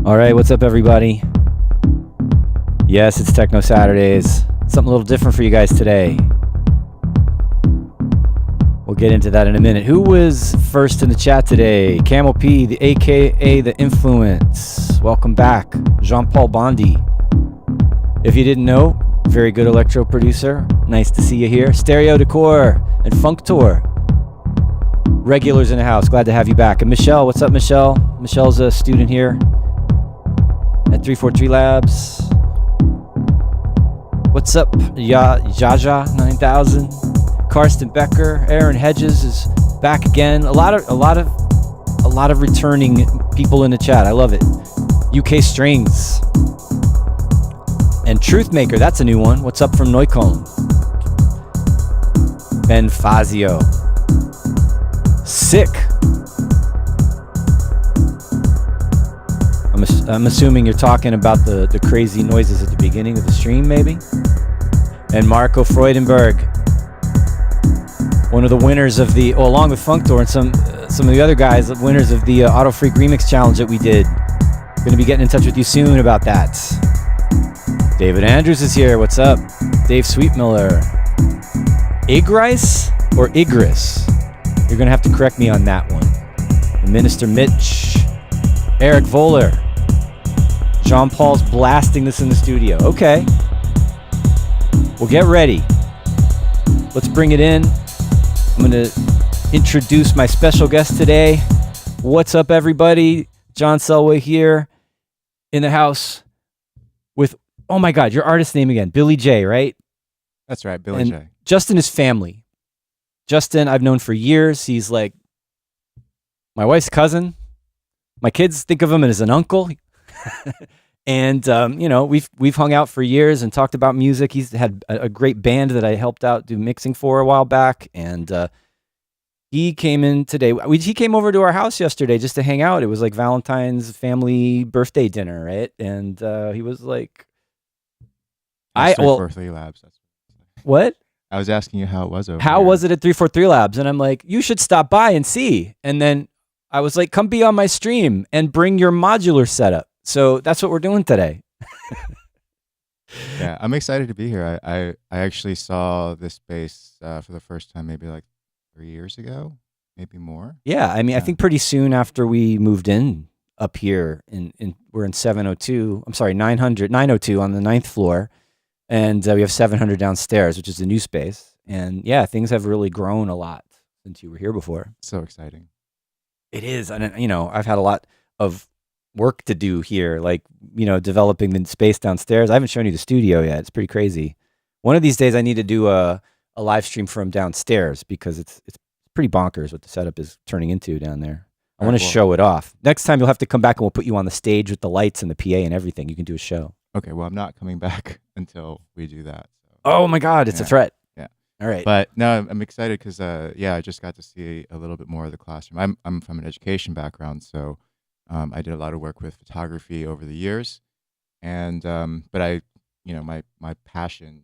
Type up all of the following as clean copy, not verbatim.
All right, what's up, everybody? Yes, it's Techno Saturdays. Something a little different for you guys today. We'll get into that in a minute. Who was first in the chat today? Camel P, the AKA The Influence. Welcome back. Jean-Paul Bondi. If you didn't know, very good electro producer. Nice to see you here. Stereo Decor and Funk Tour. Regulars in the house. Glad to have you back. And Michelle, what's up, Michelle? Michelle's a student here at 343 Labs. What's up, Jaja 9000? Karsten Becker, Aaron Hedges is back again. A lot of returning people in the chat. I love it. UK Strings and Truthmaker. That's a new one. What's up from Neukölln? Ben Fazio. Sick. I'm assuming you're talking about the crazy noises at the beginning of the stream, maybe? And Marco Freudenberg, one of the winners of the, along with Funk Tour and some of the other guys, winners of the Auto Freak Remix Challenge that we did. Going to be getting in touch with you soon about that. David Andrews is here. What's up? Dave Sweetmiller. Igrice or Igris? You're going to have to correct me on that one. Minister Mitch. Eric Voller. Jean Paul's blasting this in the studio. Okay. Well, get ready. Let's bring it in. I'm going to introduce my special guest today. What's up, everybody? John Selway here in the house with, oh my God, your artist name again, Billy J, right? That's right, Billy J. Justin is family. Justin, I've known for years. He's like my wife's cousin. My kids think of him as an uncle. And, we've hung out for years and talked about music. He's had a great band that I helped out do mixing for a while back. And he came in today. He came over to our house yesterday just to hang out. It was like Valentine's family birthday dinner, right? And he was like... 343 Labs. What? I was asking you how it was over How here. was it at 343 Labs? And I'm like, you should stop by and see. And then I was like, come be on my stream and bring your modular setup. So that's what we're doing today. Yeah, I'm excited to be here. I actually saw this space for the first time maybe like 3 years ago, maybe more. Yeah, I mean, I think pretty soon after we moved in up here, we're in 702, I'm sorry, 902 on the 9th floor. And we have 700 downstairs, which is the new space. And yeah, things have really grown a lot since you were here before. So exciting. It is. And, I've had a lot of work to do here, like, developing the space downstairs. I haven't shown you the studio yet. It's pretty crazy. One of these days I need to do a live stream from downstairs because it's pretty bonkers what the setup is turning into down there. I want to show it off. Next time you'll have to come back and we'll put you on the stage with the lights and the PA and everything. You can do a show. Okay, well, I'm not coming back until we do that. So. Oh my God, it's a threat. Yeah. All right. But no, I'm excited because I just got to see a little bit more of the classroom. I'm from an education background, so I did a lot of work with photography over the years, and but my passion,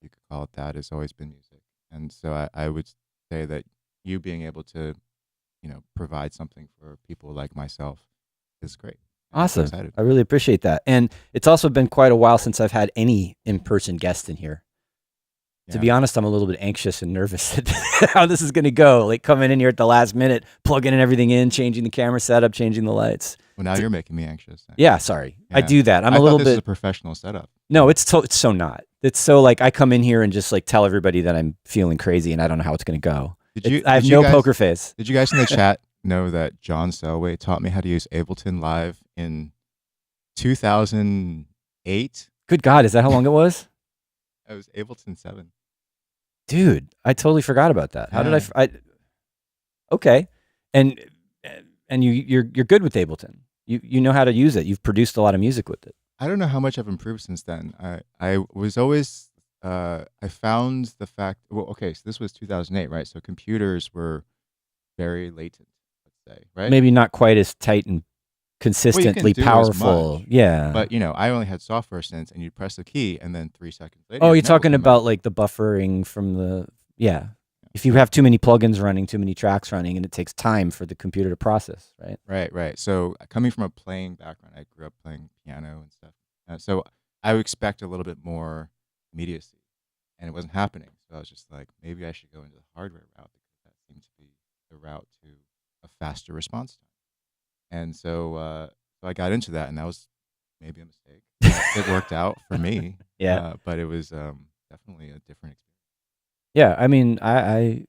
you could call it that, has always been music. And so I would say that you being able to, provide something for people like myself is great. And I'm Awesome. excited. I really appreciate that. And it's also been quite a while since I've had any in-person guest in here. To Yeah. be honest, I'm a little bit anxious and nervous at how this is going to go. Like coming in here at the last minute, plugging in everything in, changing the camera setup, changing the lights. Well, now you're making me anxious. Yeah, sorry. I Yeah. do that. I'm I a thought little this is a bit. professional setup. No, it's so not. It's so like I come in here and just like tell everybody that I'm feeling crazy and I don't know how it's going to go. I have no poker face. Did you guys in the chat know that John Selway taught me how to use Ableton Live in 2008? Good God, is that how long it was? It was Ableton 7. Dude, I totally forgot about that. How did Yeah. I okay. And you're good with Ableton. You know how to use it. You've produced a lot of music with it. I don't know how much I've improved since then. I was always I found the fact. Well, okay, so this was 2008, right? So computers were very latent, let's say, right? Maybe not quite as tight and consistently do as powerful. much, Yeah. But I only had software synths, and you'd press a key, and then 3 seconds later. Oh, your you're note would talking come about out. like the buffering from the yeah. If you have too many plugins running, too many tracks running, and it takes time for the computer to process, right? Right. So coming from a playing background, I grew up playing piano and stuff. So I would expect a little bit more immediacy, and it wasn't happening. So I was just like, maybe I should go into the hardware route because that seems to be the route to a faster response time. And so I got into that, and that was maybe a mistake. It worked out for me. Yeah. But it was definitely a different experience. Yeah, I mean, I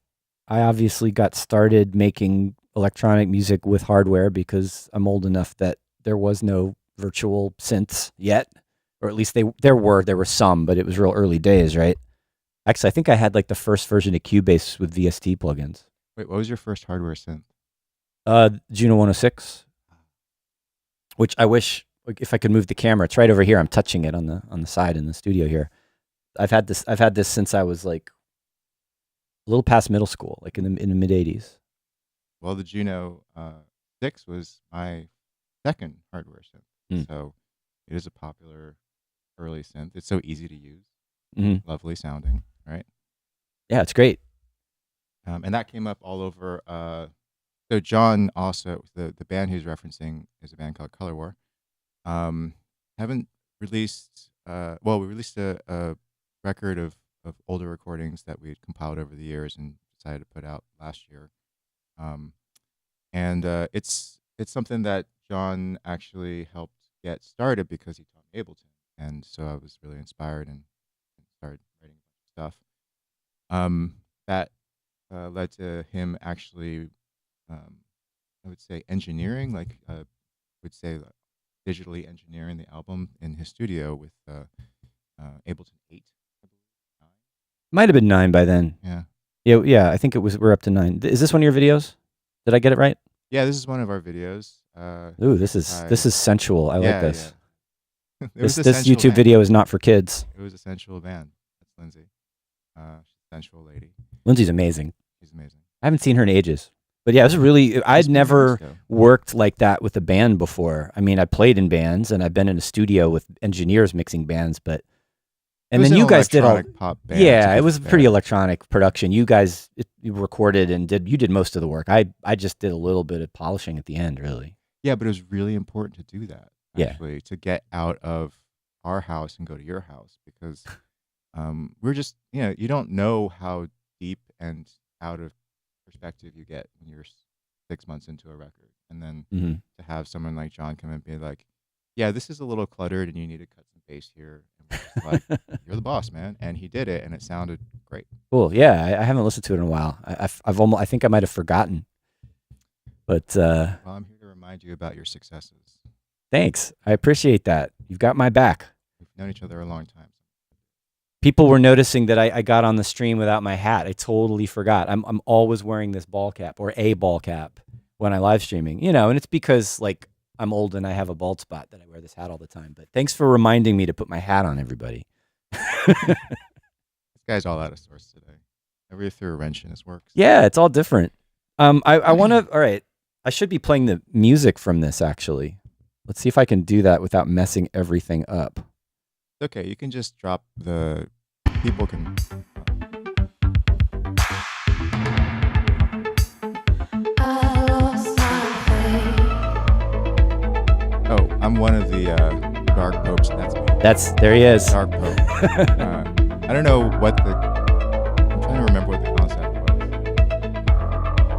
obviously got started making electronic music with hardware because I'm old enough that there was no virtual synths yet, or at least there were some, but it was real early days, right? Actually, I think I had like the first version of Cubase with VST plugins. Wait, what was your first hardware synth? Juno 106, which I wish like, if I could move the camera. It's right over here. I'm touching it on the side in the studio here. I've had this since I was like a little past middle school, like in the mid 80s. Well, the Juno 6 was my second hardware synth. So it is a popular early synth. It's so easy to use, lovely sounding, right? Yeah, it's great. And that came up all over. So John also, the band he's referencing is a band called Color War. Haven't released, we released a record of older recordings that we had compiled over the years and decided to put out last year. And it's something that John actually helped get started because he taught me Ableton. And so I was really inspired and started writing a bunch of stuff. That led to him actually, I would say, engineering, would say digitally engineering the album in his studio with Ableton 8. Might have been 9 by then. Yeah. Yeah. I think we're up to 9. Is this one of your videos? Did I get it right? Yeah, this is one of our videos. Ooh, this is sensual. I like this. Yeah. This YouTube video is not for kids. It was a sensual band. That's Lindsay. She's a sensual lady. Lindsay's amazing. She's amazing. I haven't seen her in ages. But yeah, it was really. I'd never worked like that with a band before. I mean, I played in bands and I've been in a studio with engineers mixing bands, but. And then you guys did all pop band, yeah, it was a pretty electronic production. You guys you recorded and did most of the work. I just did a little bit of polishing at the end, really. Yeah, but it was really important to do that. Yeah. Actually, to get out of our house and go to your house because we're just you don't know how deep and out of perspective you get when you're 6 months into a record, and then to have someone like John come and be like, yeah, this is a little cluttered and you need to cut some bass here. And we're just like, you're the boss, man. And he did it and it sounded great. Cool. Yeah, I haven't listened to it in a while. I think I might have forgotten. But well, I'm here to remind you about your successes. Thanks. I appreciate that. You've got my back. We've known each other a long time. People were noticing that I got on the stream without my hat. I totally forgot. I'm always wearing this ball cap or a ball cap when I live streaming, and it's because like I'm old and I have a bald spot that I wear this hat all the time. But thanks for reminding me to put my hat on, everybody. This guy's all out of sorts today. I really threw a wrench in his works. Yeah, it's all different. I want to. All right, I should be playing the music from this actually. Let's see if I can do that without messing everything up. Okay, you can just drop the. People can. I'm one of the dark popes. That's me. There he is. Dark pope. I don't know what I'm trying to remember what the concept was.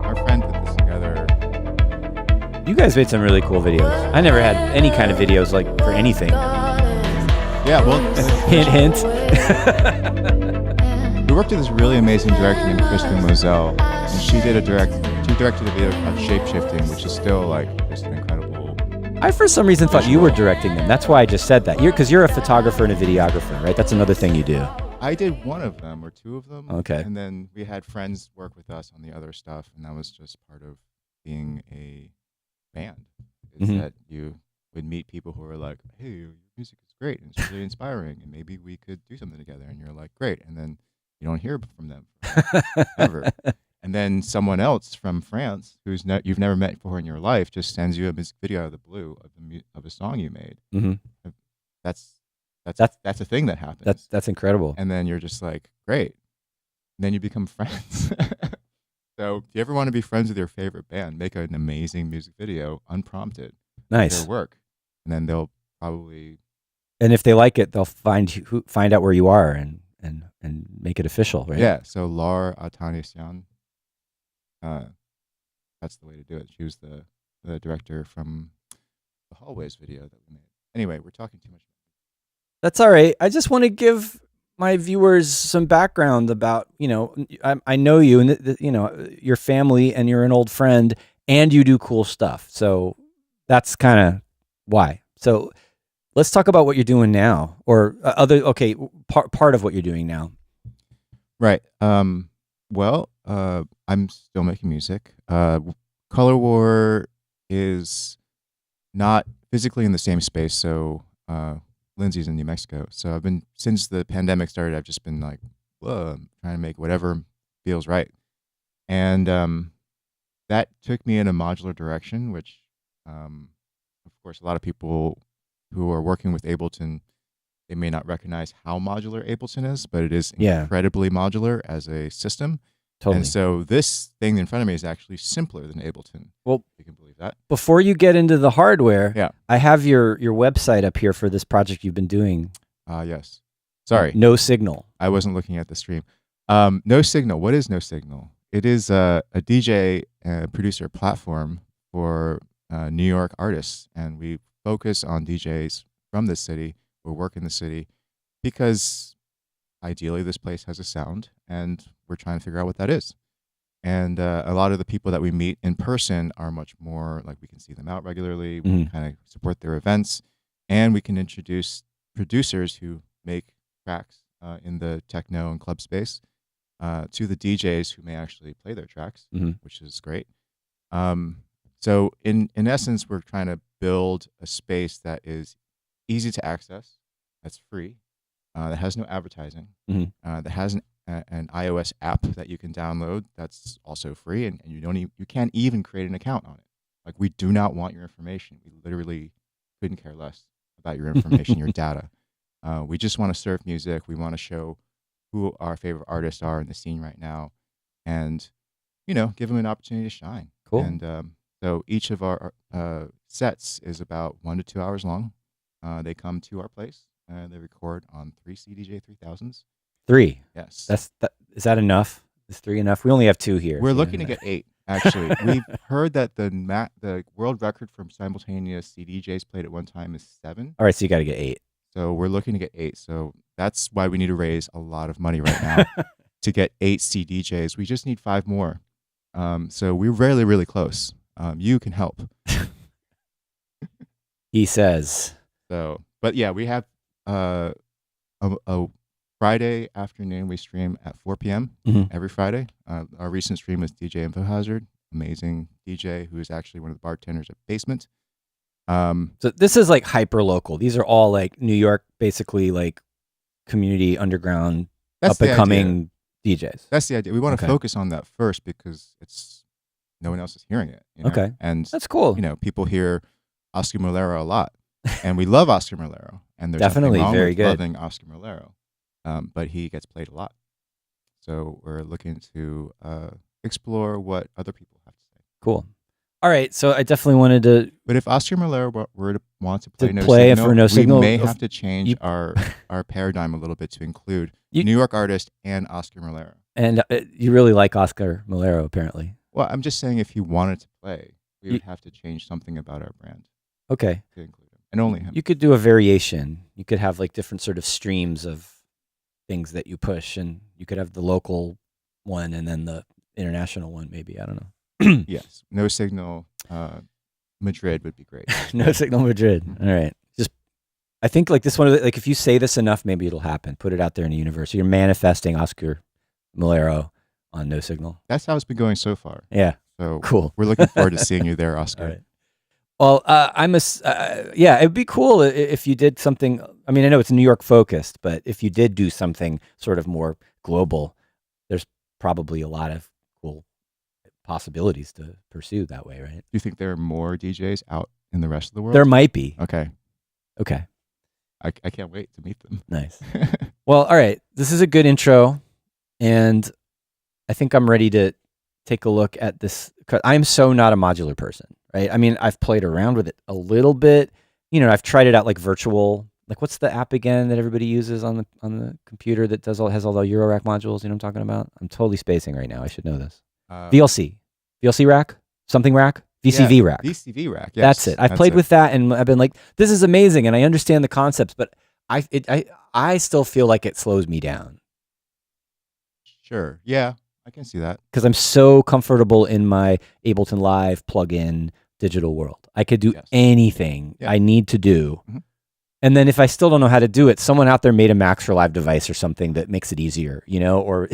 Our friend put this together. You guys made some really cool videos. I never had any kind of videos like for anything. Yeah, well, Hint, hint. we worked with this really amazing director named Kristen Moselle, and she directed a video called Shapeshifting, which is still like just an incredible. I for some reason thought you were directing them. That's why I just said that. Because you're a photographer and a videographer, right? That's another thing you do. I did one of them or two of them. Okay. And then we had friends work with us on the other stuff, and that was just part of being a band. Is that you would meet people who are like, "Hey, your music is great and it's really inspiring, and maybe we could do something together." And you're like, "Great," and then you don't hear from them ever. And then someone else from France, who's you've never met before in your life, just sends you a music video out of the blue of a song you made. Mm-hmm. That's a thing that happens. That's incredible. And then you're just like, great. And then you become friends. So, do you ever want to be friends with your favorite band? Make an amazing music video, unprompted. Nice. Their work, and then they'll probably. And if they like it, they'll find out where you are and make it official, right? Yeah. So Laure Atanasian. That's the way to do it. She was the director from the Hallways video that we made. Anyway, we're talking too much. That's all right. I just want to give my viewers some background about, I know you and, your family, and you're an old friend, and you do cool stuff. So that's kind of why. So let's talk about what you're doing now, or part of what you're doing now. Right. Well, I'm still making music. Color War is not physically in the same space, so Lindsay's in New Mexico. So I've been, since the pandemic started, I've just been like, whoa, I'm trying to make whatever feels right. And that took me in a modular direction, which, of course, a lot of people who are working with Ableton, they may not recognize how modular Ableton is, but it is incredibly modular as a system. Totally. And so this thing in front of me is actually simpler than Ableton. Well, you can believe that. Before you get into the hardware, yeah, I have your website up here for this project you've been doing. Yes. Sorry. No Signal. I wasn't looking at the stream. No Signal. What is No Signal? It is a DJ producer platform for New York artists, and we focus on DJs from this city who work in the city because ideally this place has a sound, and we're trying to figure out what that is. And a lot of the people that we meet in person are much more like, we can see them out regularly, we can kind of support their events, and we can introduce producers who make tracks in the techno and club space to the DJs who may actually play their tracks, which is great. So in essence, we're trying to build a space that is easy to access, that's free, that has no advertising, that has an iOS app that you can download that's also free, and you can't even create an account on it. Like, we do not want your information. We literally couldn't care less about your information, your data. We just want to serve music. We want to show who our favorite artists are in the scene right now, and give them an opportunity to shine. Cool. And so each of our sets is about 1 to 2 hours long. They come to our place. They record on 3 CDJ 3000s. 3. Yes. Is that enough? Is 3 enough? We only have 2 here. We're looking to get 8. Actually, we've heard that the world record from simultaneous CDJs played at one time is 7. All right, so you got to get 8. So we're looking to get 8. So that's why we need to raise a lot of money right now to get 8 CDJs. We just need 5 more. So we're really, really close. You can help. He says. So, but yeah, we have a Friday afternoon. We stream at 4 p.m. Every Friday. Our recent stream was DJ Info Hazard, amazing DJ who is actually one of the bartenders at Basement. So this is like hyper local. These are all like New York, basically like community underground, up and coming DJs. That's the idea. We want to focus on that first because no one else is hearing it. Okay, and that's cool. People hear Oscar Mulero a lot, and we love Oscar Mulero, and there's definitely nothing wrong very with good loving Oscar Mulero, but he gets played a lot. So we're looking to explore what other people have to say. Cool. All right, so I definitely wanted to But if Oscar Malero were to want to play no play signal, for No Signal, we may have to change you- our paradigm a little bit to include You- New York artist and Oscar Malero. and you really like Oscar Malero, apparently. Well, I'm just saying if he wanted to play, we You- would have to change something about our brand Okay. to include him, and only him. You could do a variation. You could have like different sort of streams of things that you push, and you could have the local one and then the international one, maybe. I don't know. Yes, no signal. Madrid would be great. No Signal Madrid. All right. I think like this one, like if you say this enough, maybe it'll happen. Put it out there in the universe. You're manifesting Oscar Malero on No Signal. That's how it's been going so far. Yeah. So Cool. we're looking forward to seeing you there, Oscar. All right. Well, yeah, it'd be cool if you did something. I mean, I know it's New York focused, but if you did do something sort of more global, there's probably a lot of cool possibilities to pursue that way, right? Do you think there are more DJs out in the rest of the world? There might be. Okay. Okay. I can't wait to meet them. Nice. Well, all right. This is a good intro, and I think I'm ready to take a look at this. 'Cause I'm so not a modular person, right? I mean, I've played around with it a little bit. I've tried it out like virtual. Like, what's the app again that everybody uses on the computer that has all the Eurorack modules? You know what I'm talking about? I'm totally spacing right now. I should know this. VLC rack, something rack, VCV rack. VCV rack. Yes, That's it. I've played with that, and I've been like, this is amazing, and I understand the concepts, but I still feel like it slows me down Sure. Yeah, I can see that. because I'm so comfortable in my Ableton Live plug-in digital world. I could do Yes. anything Yeah. I need to do. Mhm. And then if I still don't know how to do it, someone out there made a Max for Live device or something that makes it easier, or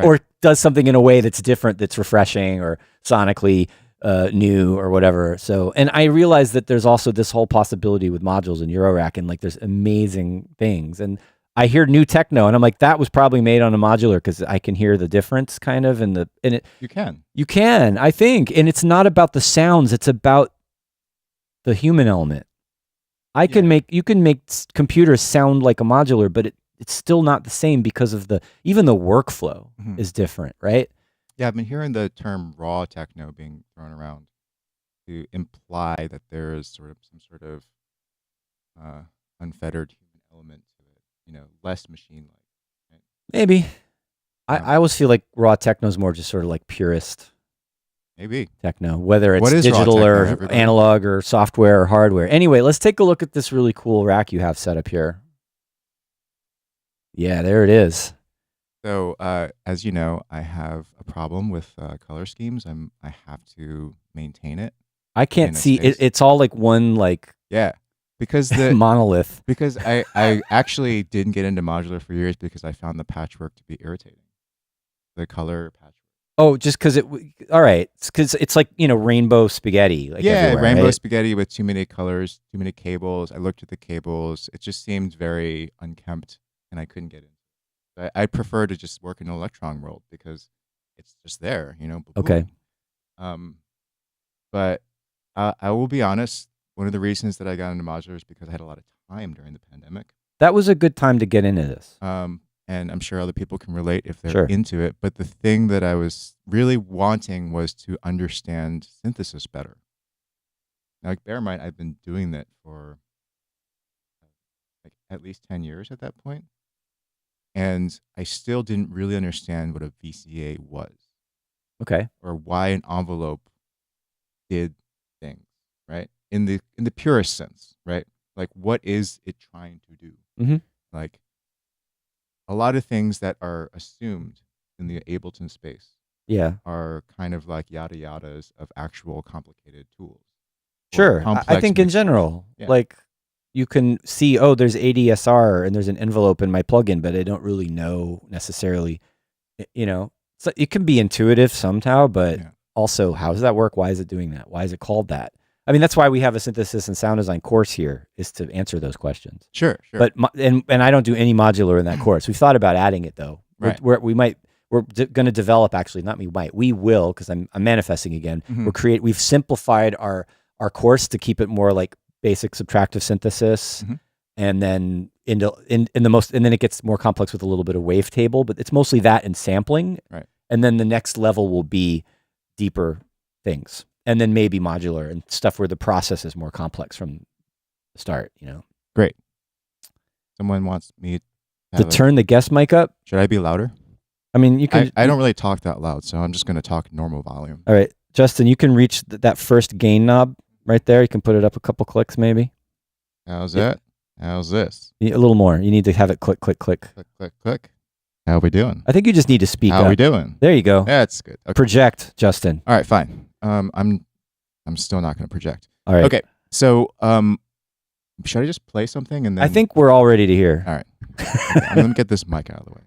or does something in a way that's different, that's refreshing or sonically new or whatever. So, and I realize that there's also this whole possibility with modules in Eurorack, and like there's amazing things. And I hear new techno, and I'm like, that was probably made on a modular because I can hear the difference, kind of, and it. You can. You can, I think, and it's not about the sounds; it's about the human element. You can make computers sound like a modular, but it's still not the same because of even the workflow is different, right? Yeah, I've been hearing the term raw techno being thrown around to imply that there is some sort of unfettered human element to it, less machine-like. Right? Maybe. I always feel like raw techno is more just sort of like purist Maybe. techno, whether it's What is raw digital techno, or everybody? analog or software or hardware. Anyway, let's take a look at this really cool rack you have set up here. Yeah, there it is. So, as you know, I have a problem with color schemes. I have to maintain it. I can't In a see space. it's all like one Yeah, because the monolith. because I actually didn't get into modular for years because I found the patchwork to be irritating. The color patchwork. Oh, just because all right. It's because it's like, rainbow spaghetti. Like everywhere, rainbow right? spaghetti with too many colors, too many cables. I looked at the cables. It just seemed very unkempt, and I couldn't get in. I prefer to just work in an electron world because it's just there, boom, Okay. boom. But I will be honest. One of the reasons that I got into modular is because I had a lot of time during the pandemic. That was a good time to get into this. And I'm sure other people can relate if they're Sure. into it. But the thing that I was really wanting was to understand synthesis better. Now, bear in mind, I've been doing that for like at least 10 years at that point. And I still didn't really understand what a VCA was Okay. or why an envelope did things, right? In the purest sense, right? Like, what is it trying to do? Mhm. Like, a lot of things that are assumed in the Ableton space Yeah. are kind of like yada yadas of actual complicated tools. or Sure. I complex think in mixers. general, Yeah. like you can see, oh, there's ADSR and there's an envelope in my plugin, but I don't really know necessarily, so it can be intuitive somehow, but Yeah. also how does that work? Why is it doing that? Why is it called that? I mean, that's why we have a synthesis and sound design course here, is to answer those questions. Sure. But and I don't do any modular in that course. We've thought about adding it though. Right. We're going to develop, actually, not we will, because I'm manifesting again. Mhm. We've simplified our course to keep it more like basic subtractive synthesis, Mhm. and then and then it gets more complex with a little bit of wavetable, but it's mostly that and sampling. Right. And then the next level will be deeper things. and then maybe modular and stuff where the process is more complex from the start. Great. Someone wants me To turn the guest mic up. Should I be louder? I mean, you can. I don't really talk that loud, so I'm just going to talk normal volume. All right, Justin, you can reach that first gain knob right there. You can put it up a couple clicks, maybe. How's that? How's this? A little more. You need to have it click, click, click. Click, click, click. How are we doing? I think you just need to speak up. How are we doing? There you go. That's good. Okay. Project, Justin. All right, fine. I'm still not going to project. All right. Okay. So, should I just play something and then? I think we're all ready to hear. All right. Let me get this mic out of the way.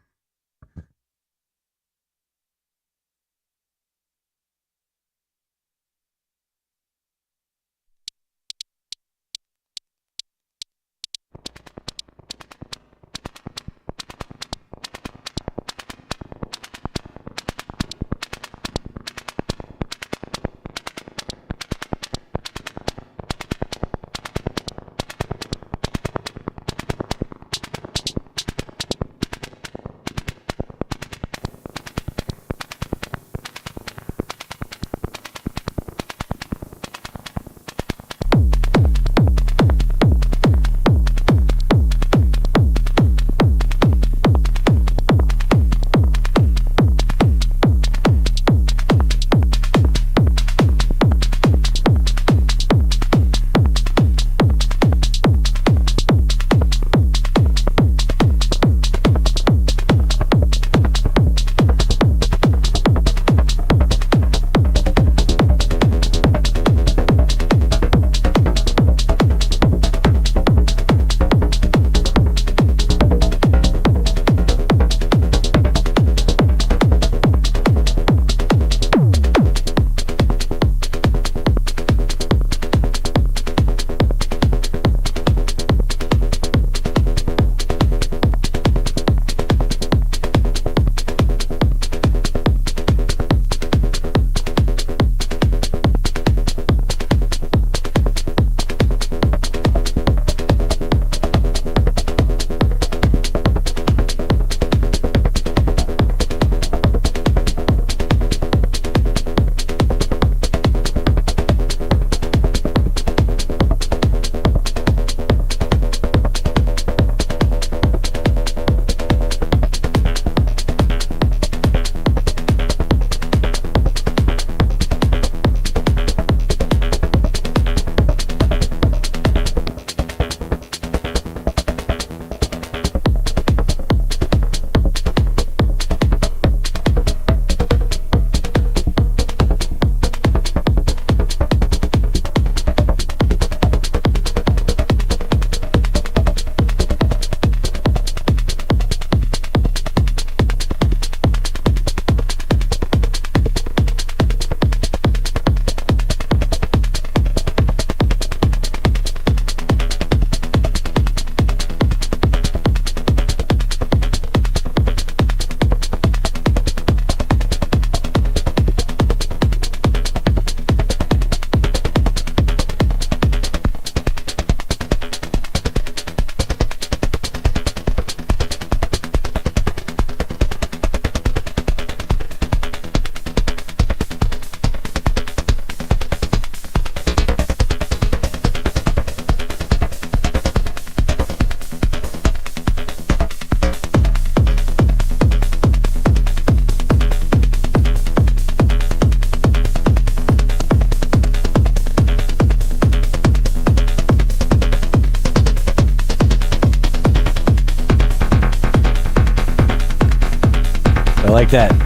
like that.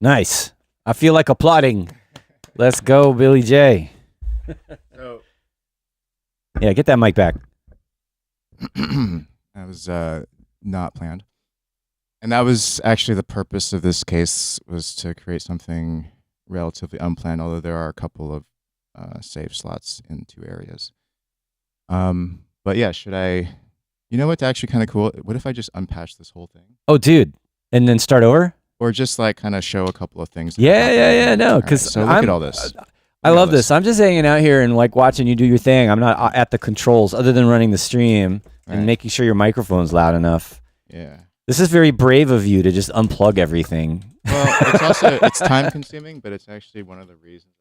Nice. I feel like applauding. Let's go, Billy J. So Yeah, get that mic back. that was not planned. And that was actually the purpose of this case, was to create something relatively unplanned, although there are a couple of save slots in 2 areas. But yeah, should I... You know what's actually kind of cool? What if I just unpatch this whole thing? Oh, dude. And then start over? Or just like kind of show a couple of things. Yeah. No, because so look at all this. I love this. I'm just hanging out here and like watching you do your thing. I'm not at the controls other than running the stream and making sure your microphone's loud enough. Yeah. This is very brave of you to just unplug everything. Well, it's also it's time consuming, but it's actually one of the reasons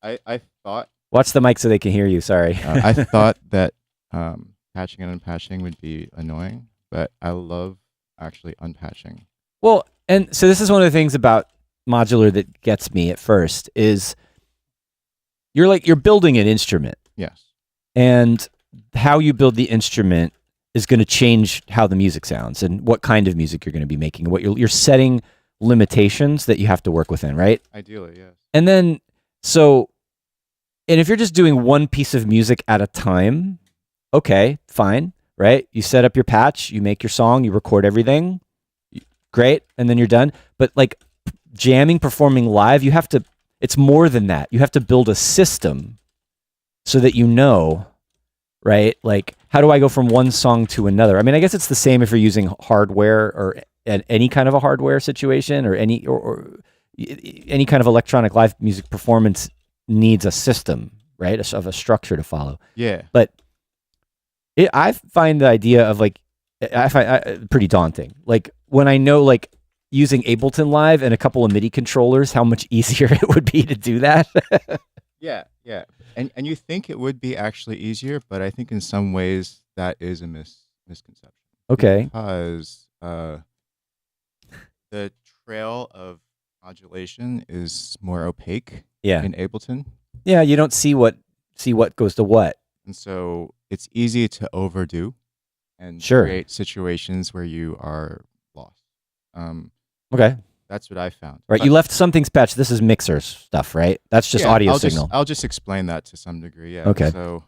I thought. Watch the mic so they can hear you. Sorry. I thought that patching and unpatching would be annoying, but I love actually unpatching. Well, and so this is one of the things about modular that gets me at first is you're building an instrument. Yes. And how you build the instrument is going to change how the music sounds and what kind of music you're going to be making. What you're setting limitations that you have to work within, right? Ideally, yes. And then and if you're just doing one piece of music at a time, okay, fine, right? You set up your patch, you make your song, you record everything, great, and then you're done. But like jamming, performing live, it's more than that. You have to build a system so that you know, right? Like, how do I go from one song to another? I mean, I guess it's the same if you're using hardware or any kind of a hardware situation or any kind of electronic live music performance needs a system, right? Of a structure to follow. Yeah. But I find the idea of like, I find pretty daunting. Like when I know like using Ableton Live and a couple of MIDI controllers, how much easier it would be to do that. Yeah. And you think it would be actually easier, but I think in some ways that is a misconception. Okay. Because the trail of modulation is more opaque in Ableton. Yeah, you don't see what goes to what. And so it's easy to overdo and create situations where you are lost. Okay. That's what I found. Right, but you left some things patched. This is mixer stuff, right? That's just audio signal. I'll just explain that to some degree. Yeah. Okay. So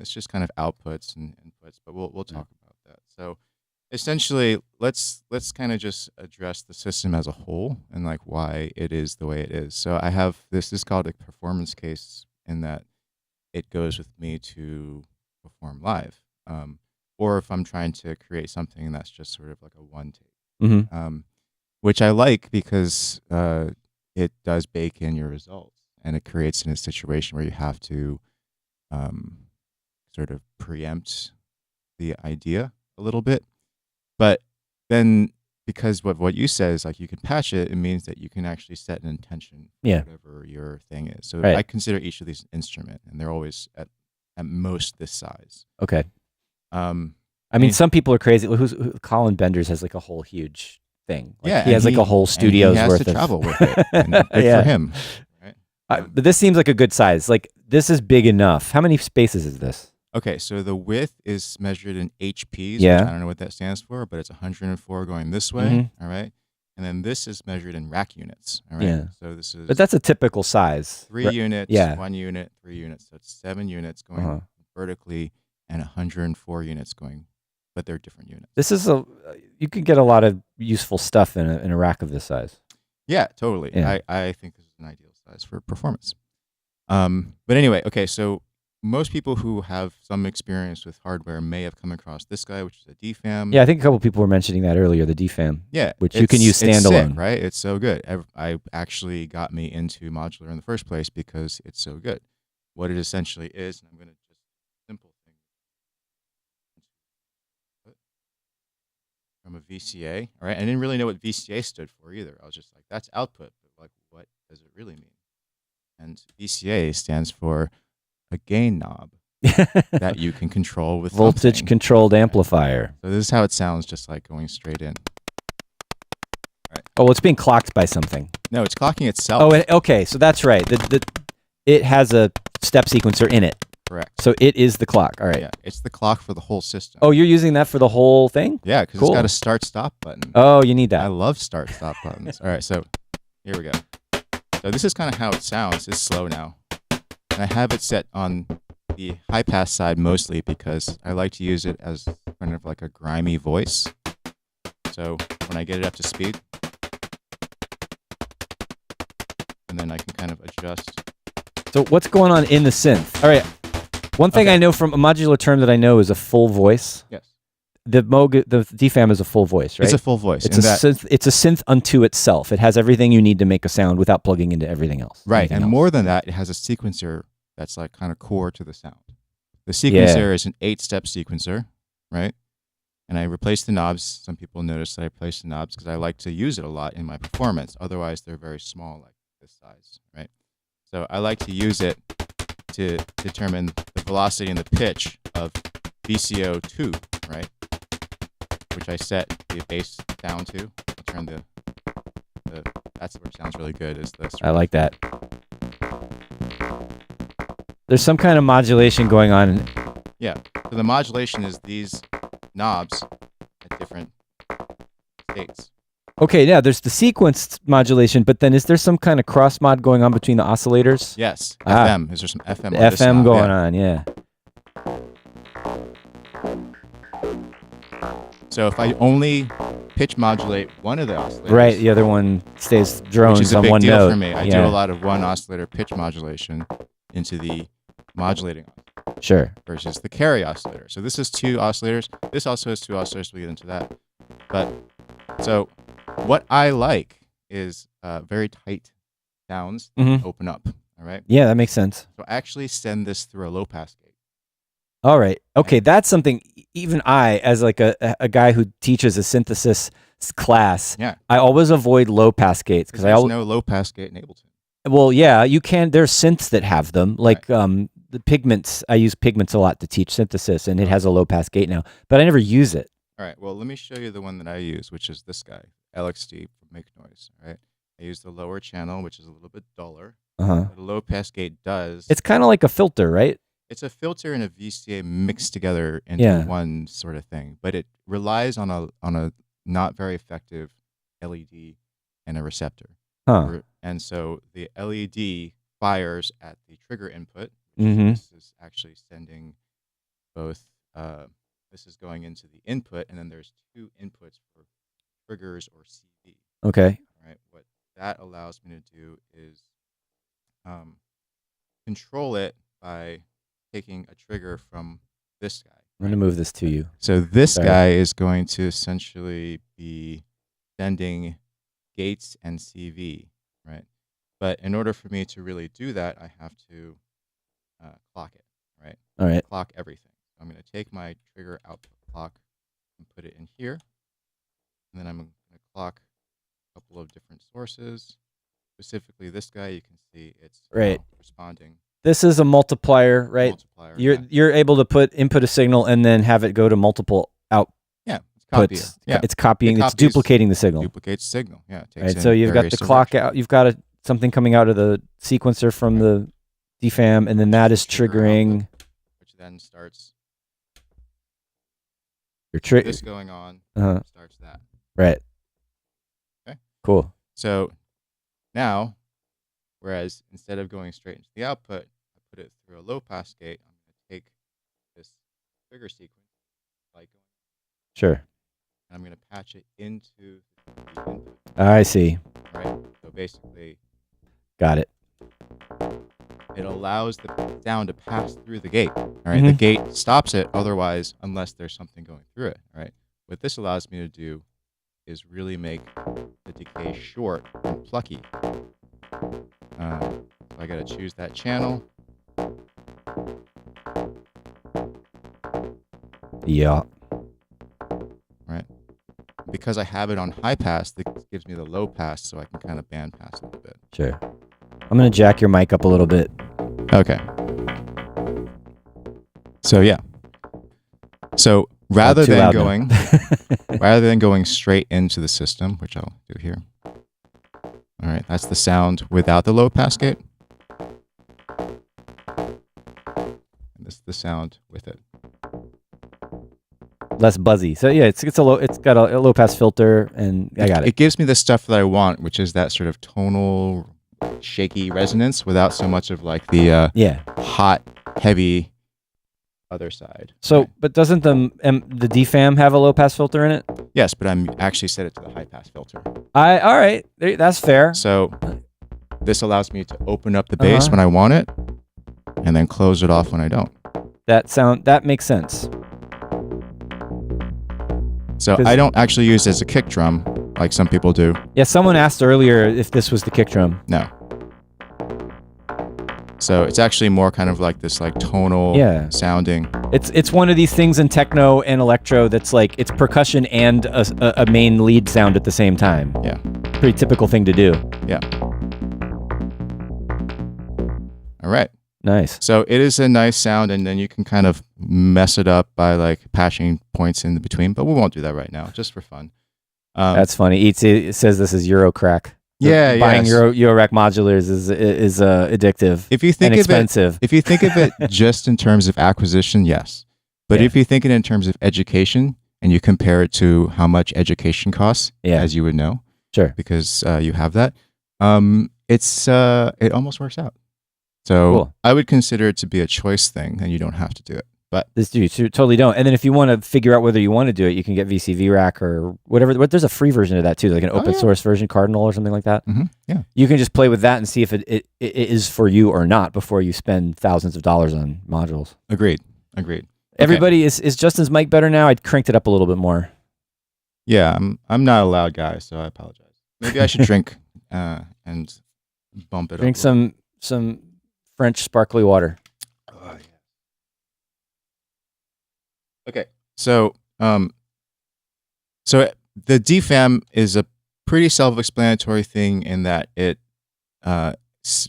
it's just kind of outputs and inputs, but we'll talk about that. So essentially, let's kind of just address the system as a whole and like why it is the way it is. So I have this is called a performance case in that it goes with me to perform live, or if I'm trying to create something that's just sort of like a one take. Mm-hmm. Which I like because it does bake in your results and it creates in a situation where you have to sort of preempt the idea a little bit. But then because what you said is like you can patch it, it means that you can actually set an intention for whatever your thing is. So I consider each of these an instrument and they're always at most this size. Okay. I mean, some people are crazy. Colin Benders has like a whole huge thing. Like, he has like a whole studio's worth of travel with it. And good for him. Right? But this seems like a good size. Like this is big enough. How many spaces is this? Okay, so the width is measured in HPs. Yeah. Which I don't know what that stands for, but it's 104 going this way. All right. And then this is measured in rack units. All right. Yeah. So this is. But that's a typical size. 3 units. Yeah. 1 unit. 3 units. So it's 7 units going vertically, and 104 units going. But they're different units. This is you can get a lot of useful stuff in a rack of this size. Yeah, totally. Yeah. I think this is an ideal size for performance. But anyway, okay, so most people who have some experience with hardware may have come across this guy, which is a DFAM. Yeah, I think a couple people were mentioning that earlier, the DFAM. Yeah. Which you can use standalone. It's sick, right? It's so good. I actually got me into modular in the first place because it's so good. What it essentially is, and I'm going to just simple thing. From a VCA, all right? I didn't really know what VCA stood for either. I was just like, that's output, but like, what does it really mean? And VCA stands for a gain knob that you can control with voltage controlled amplifier. So this is how it sounds, just like going straight in. Right. Oh, well, it's being clocked by something. No, it's clocking itself. Oh, okay, so that's right. It has a step sequencer in it. Correct. So it is the clock. All right. Yeah, it's the clock for the whole system. Oh, you're using that for the whole thing? Yeah, because it's got a start-stop button. Oh, you need that. I love start-stop buttons. All right, so here we go. So this is kind of how it sounds. It's slow now. And I have it set on the high pass side mostly because I like to use it as kind of like a grimy voice. So when I get it up to speed, and then I can kind of adjust. So what's going on in the synth? All right. One thing I know from a modular term that I know is a full voice. Yes. The DFAM is a full voice, right? It's a full voice. It's a synth unto itself. It has everything you need to make a sound without plugging into everything else. Right. And more than that, it has a sequencer that's like kind of core to the sound. The sequencer is an 8-step sequencer, right? And I replaced the knobs. Some people notice that I replaced the knobs because I like to use it a lot in my performance. Otherwise, they're very small, like this size, right? So I like to use it to determine the velocity and the pitch of VCO2, right? Which I set the bass down to. I'll turn the that's where it sounds really good, is this. I like that. There's some kind of modulation going on. Yeah. So the modulation is these knobs at different states. Okay, yeah, there's the sequenced modulation, but then is there some kind of cross mod going on between the oscillators? Yes. FM. Is there some FM on this FM knob? going on, yeah. So if I only pitch modulate one of the oscillators, right, the other one stays drones which is a on big one deal note. for me. I do a lot of one oscillator pitch modulation into the modulating Sure. versus the carry oscillator. So this is 2 oscillators. This also has 2 oscillators. We'll get into that. But so what I like is very tight sounds open up. All right. Yeah, that makes sense. So actually send this through a low pass gate. All right. Okay, that's something even I, as like a guy who teaches a synthesis class, I always avoid low pass gates because there's no low pass gate in Ableton. Well, yeah, you can. There's synths that have them, like the Pigments. I use Pigments a lot to teach synthesis, and it has a low pass gate now, but I never use it. All right. Well, let me show you the one that I use, which is this guy, LXD from Make Noise. All right. I use the lower channel, which is a little bit duller. The low pass gate does. It's kind of like a filter, right? It's a filter and a VCA mixed together into one sort of thing, but it relies on a not very effective LED and a receptor. And so the LED fires at the trigger input. This is actually sending both. This is going into the input, and then there's 2 inputs for triggers or CV. Okay. Right. What that allows me to do is control it by taking a trigger from this guy. I'm going to move this to you. So this guy is going to essentially be sending gates and CV, right? But in order for me to really do that, I have to clock it, right? All right. Clock everything. So I'm going to take my trigger output clock and put it in here. And then I'm going to clock a couple of different sources. Specifically this guy, you can see it's responding. This is a multiplier, right? You're able to input a signal and then have it go to multiple outputs. Yeah, it's copying. It's duplicating the signal. Duplicates signal. Yeah. It takes right. So you've got the clock out. You've got something coming out of the sequencer from the DFAM, and then that is triggering. Output, which then starts. Your this going on starts that. Right. Okay. Cool. So now, whereas instead of going straight into the output, I put it through a low pass gate. I'm going to take this trigger sequence, sure, and I'm going to patch it into the input. I see. All right. So basically, got it. It allows the sound to pass through the gate. All right. The gate stops it otherwise, unless there's something going through it. All right. What this allows me to do is really make the decay short and plucky. So I got to choose that channel. Yeah. Right. Because I have it on high pass, this gives me the low pass, so I can kind of band pass a little bit. Sure. I'm going to jack your mic up a little bit. Okay. So yeah. So rather than going straight into the system, which I'll do here. All right, that's the sound without the low pass gate. And this is the sound with it. Less buzzy. So yeah, it's got a low pass filter, and I got it. It gives me the stuff that I want, which is that sort of tonal shaky resonance without so much of like the hot, heavy other side. So, right? but doesn't the DFAM have a low pass filter in it? Yes, but I'm actually set it to the high pass filter. All right, that's fair. So this allows me to open up the bass when I want it, and then close it off when I don't. That makes sense. So I don't actually use it as a kick drum like some people do. Yeah, someone asked earlier if this was the kick drum. No. So it's actually more kind of like this like tonal sounding. It's one of these things in techno and electro that's like it's percussion and a main lead sound at the same time. Yeah. Pretty typical thing to do. Yeah. All right. Nice. So it is a nice sound, and then you can kind of mess it up by like patching points in between, but we won't do that right now, just for fun. That's funny. It says this is Eurocrack. Yeah, buying Eurorack modulars is addictive. If you think and of expensive. If you think of it just in terms of acquisition, yes. But if you think it in terms of education and you compare it to how much education costs, as you would know, sure, because you have that, it almost works out. So cool. I would consider it to be a choice thing, and you don't have to do it. But you totally don't. And then if you want to figure out whether you want to do it, you can get VCV Rack or whatever. There's a free version of that too, like an open source version, Cardinal or something like that. Mm-hmm. Yeah, you can just play with that and see if it is for you or not before you spend thousands of dollars on modules. Agreed. Everybody is Justin's mic better now? I cranked it up a little bit more. Yeah, I'm not a loud guy, so I apologize. Maybe I should drink and bump it up. Drink some French sparkly water. Oh, yeah. Okay, so the DFAM is a pretty self-explanatory thing in that it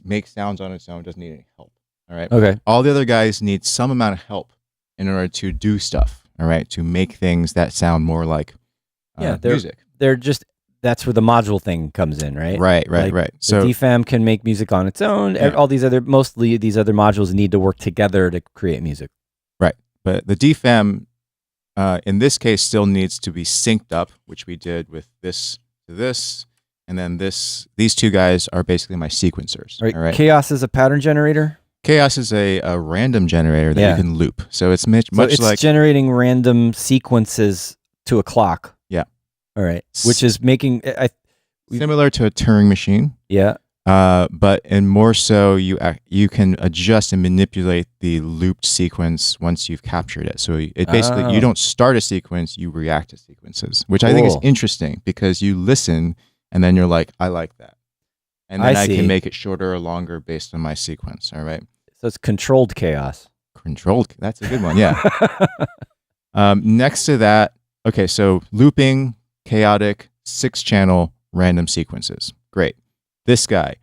makes sounds on its own, doesn't need any help. All right. Okay. All the other guys need some amount of help in order to do stuff. All right, to make things that sound more like music. That's where the module thing comes in, right? Right. So DFAM can make music on its own. All these other modules need to work together to create music. Right. But the DFAM, in this case, still needs to be synced up, which we did with this to this, and then these two guys are basically my sequencers. Right. All right. Chaos is a pattern generator. Chaos is a random generator that you can loop. So it's much like generating random sequences to a clock. Yeah. All right. Which is making similar to a Turing machine. Yeah. But more so, you can adjust and manipulate the looped sequence once you've captured it. So it basically you don't start a sequence, you react to sequences, which I think is interesting because you listen and then you're like, I like that, and then I can make it shorter or longer based on my sequence. All right. So it's controlled chaos. That's a good one. Yeah. Next to that, okay, so looping, chaotic, 6-channel random sequences. Great. This guy,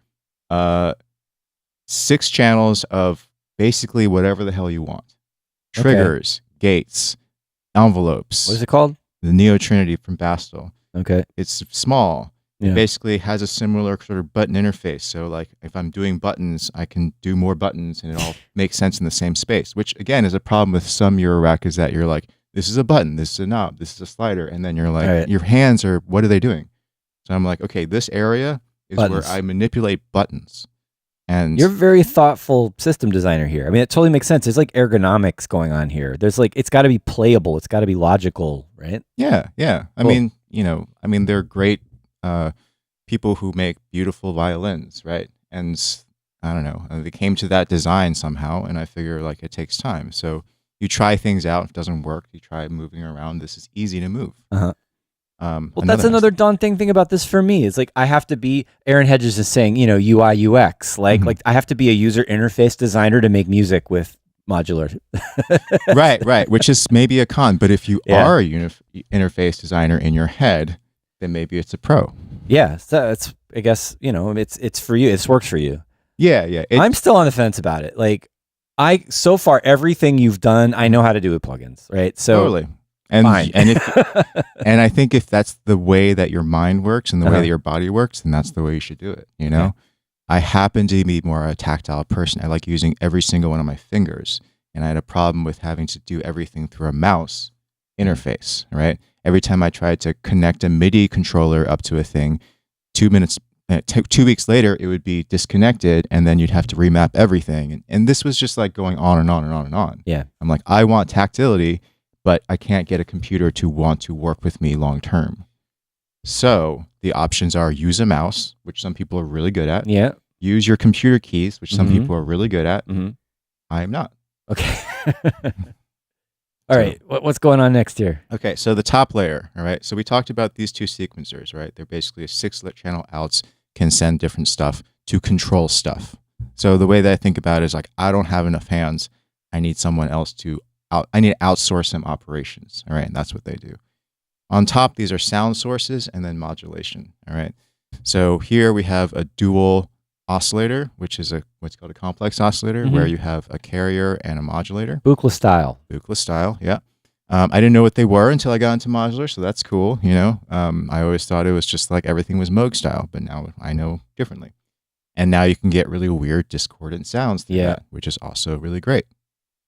6 channels of basically whatever the hell you want. Triggers, gates, envelopes. What is it called? The Neo Trinity from Bastel. Okay. It's small. Yeah. It basically has a similar sort of button interface. So like if I'm doing buttons, I can do more buttons and it all makes sense in the same space, which again is a problem with some Eurorack is that you're like, this is a button, this is a knob, this is a slider. And then you're like, your hands are, what are they doing? So I'm like, okay, this area is where I manipulate buttons. And you're a very thoughtful system designer here. I mean, it totally makes sense. There's like ergonomics going on here. There's like, it's got to be playable. It's got to be logical, right? Yeah. I mean, they're great people who make beautiful violins, right? And I don't know, they came to that design somehow, and I figure like it takes time. So you try things out, if it doesn't work, you try moving around. This is easy to move. Well, that's another daunting thing about this for me. Is like I have to be. Aaron Hedges is saying, UI UX. Like I have to be a user interface designer to make music with modular. right. Which is maybe a con, but if you are a interface designer in your head, then maybe it's a pro. Yeah, so it's. I guess it's for you. It works for you. Yeah. I'm still on the fence about it. Like so far everything you've done, I know how to do with plugins. Right. So totally. And and I think if that's the way that your mind works and the way that your body works, then that's the way you should do it. I happen to be more a tactile person. I like using every single one of my fingers, and I had a problem with having to do everything through a mouse interface. Right. Every time I tried to connect a MIDI controller up to a thing, 2 minutes And 2 weeks later, it would be disconnected, and then you'd have to remap everything. And this was just like going on and on and on and on. Yeah. I'm like, I want tactility, but I can't get a computer to want to work with me long term. So the options are use a mouse, which some people are really good at. Yeah. Use your computer keys, which some people are really good at. I am not. Okay. All right. What's going on next here? Okay, so the top layer, all right? So we talked about these two sequencers, right? They're basically 6 channel outs can send different stuff to control stuff. So the way that I think about it is like, I don't have enough hands. I need someone else I need to outsource some operations, all right? And that's what they do. On top, these are sound sources and then modulation, all right? So here we have a dual oscillator, which is what's called a complex oscillator, where you have a carrier and a modulator. Buchla style. Buchla style, yeah. I didn't know what they were until I got into modular, so that's cool, you know. I always thought it was just like everything was Moog style, but now I know differently. And now you can get really weird discordant sounds through that, which is also really great.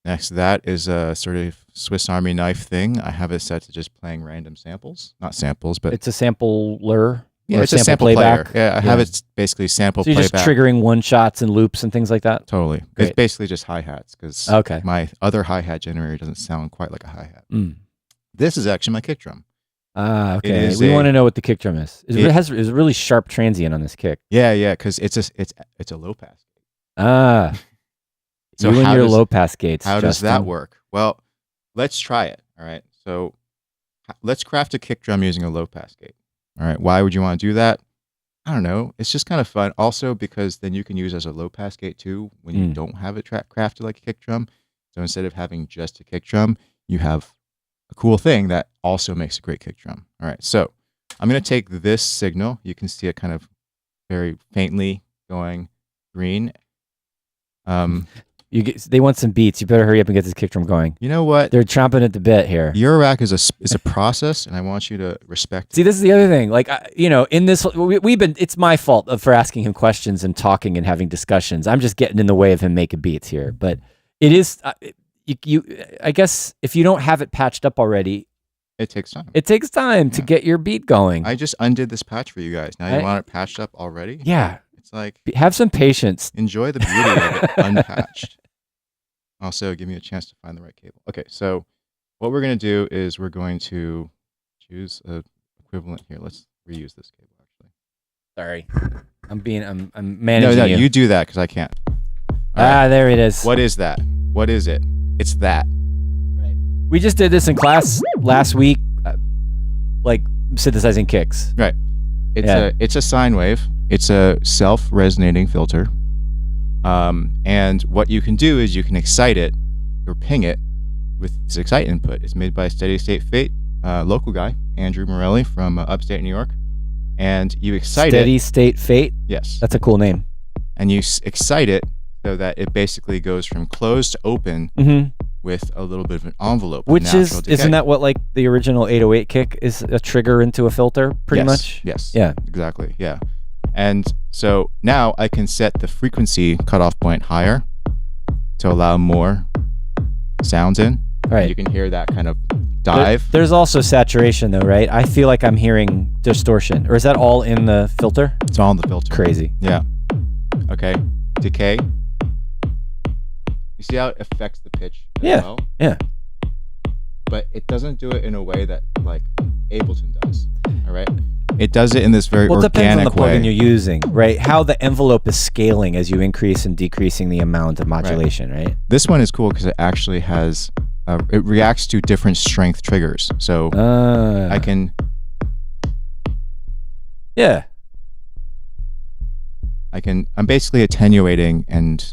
Next to that is a sort of Swiss Army knife thing. I have it set to just playing random samples. Not samples, but... It's a sampler. Yeah, it's a sample playback. Yeah, I have it basically sample playback. So you're just triggering one-shots and loops and things like that? Totally. Great. It's basically just hi-hats because my other hi-hat generator doesn't sound quite like a hi-hat. This is actually my kick drum. Ah, okay. We want to know what the kick drum is. It has a really sharp transient on this kick. Yeah, because it's a low pass. Ah. So you and your low pass gates. How does that work? Well, let's try it. All right. So let's craft a kick drum using a low pass gate. All right. Why would you want to do that? I don't know. It's just kind of fun. Also, because then you can use as a low pass gate too when you don't have it crafted like a kick drum. So instead of having just a kick drum, you have a cool thing that also makes a great kick drum. All right. So I'm going to take this signal. You can see it kind of very faintly going green. They want some beats. You better hurry up and get this kick drum going. You know what? They're chomping at the bit here. Eurorack is a process, and I want you to respect it. See, this is the other thing. Like, in this, it's my fault for asking him questions and talking and having discussions. I'm just getting in the way of him making beats here. But it is, I guess, if you don't have it patched up already, it takes time. It takes time to get your beat going. I just undid this patch for you guys. Now you want it patched up already? Yeah. It's like, have some patience. Enjoy the beauty of it unpatched. Also, give me a chance to find the right cable. Okay, so what we're going to do is we're going to choose a equivalent here. Let's reuse this cable, actually. Sorry. I'm managing No, you do that because I can't. Right. There it is. What is that? What is it? It's that. Right. We just did this in class last week, like synthesizing kicks. Right. It's a sine wave. It's a self-resonating filter. And what you can do is you can excite it or ping it with this excite input. It's made by Steady State Fate, local guy, Andrew Morelli from upstate New York. And you excite Steady State Fate? Yes. That's a cool name. And you excite it so that it basically goes from closed to open with a little bit of an envelope. Which isn't that what like the original 808 kick is, a trigger into a filter pretty much? Yes. Yeah. Exactly. Yeah. And so now I can set the frequency cutoff point higher to allow more sounds in. Right. And you can hear that kind of dive. There's also saturation though, right? I feel like I'm hearing distortion. Or is that all in the filter? It's all in the filter. Crazy. Yeah. Okay. Decay. You see how it affects the pitch as well? Yeah. But it doesn't do it in a way that like Ableton does. All right. It does it in this very organic way. It depends on the plugin you're using, right? How the envelope is scaling as you increase and decreasing the amount of modulation, right? This one is cool because it actually has, it reacts to different strength triggers. So I can. Yeah. I'm basically attenuating and.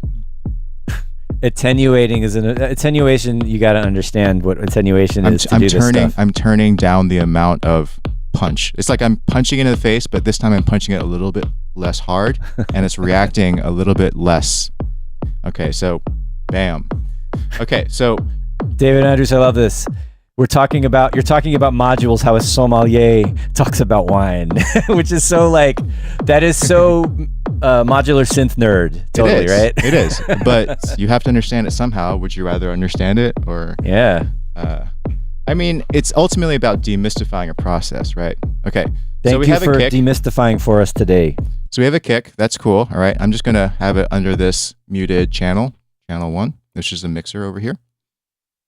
Attenuating is attenuation. You got to understand what attenuation is to do this stuff. I'm turning down the amount of punch. It's like I'm punching into the face, but this time I'm punching it a little bit less hard, and it's reacting a little bit less. Okay, so, bam. Okay, so. David Andrews, I love this. You're talking about modules, how a sommelier talks about wine, which is so like, that is so modular synth nerd. Totally, right? It is, but you have to understand it somehow. Would you rather understand it or? Yeah. I mean, it's ultimately about demystifying a process, right? Okay. Thank you for demystifying for us today. So we have a kick. That's cool. All right. I'm just going to have it under this muted channel 1, which is a mixer over here.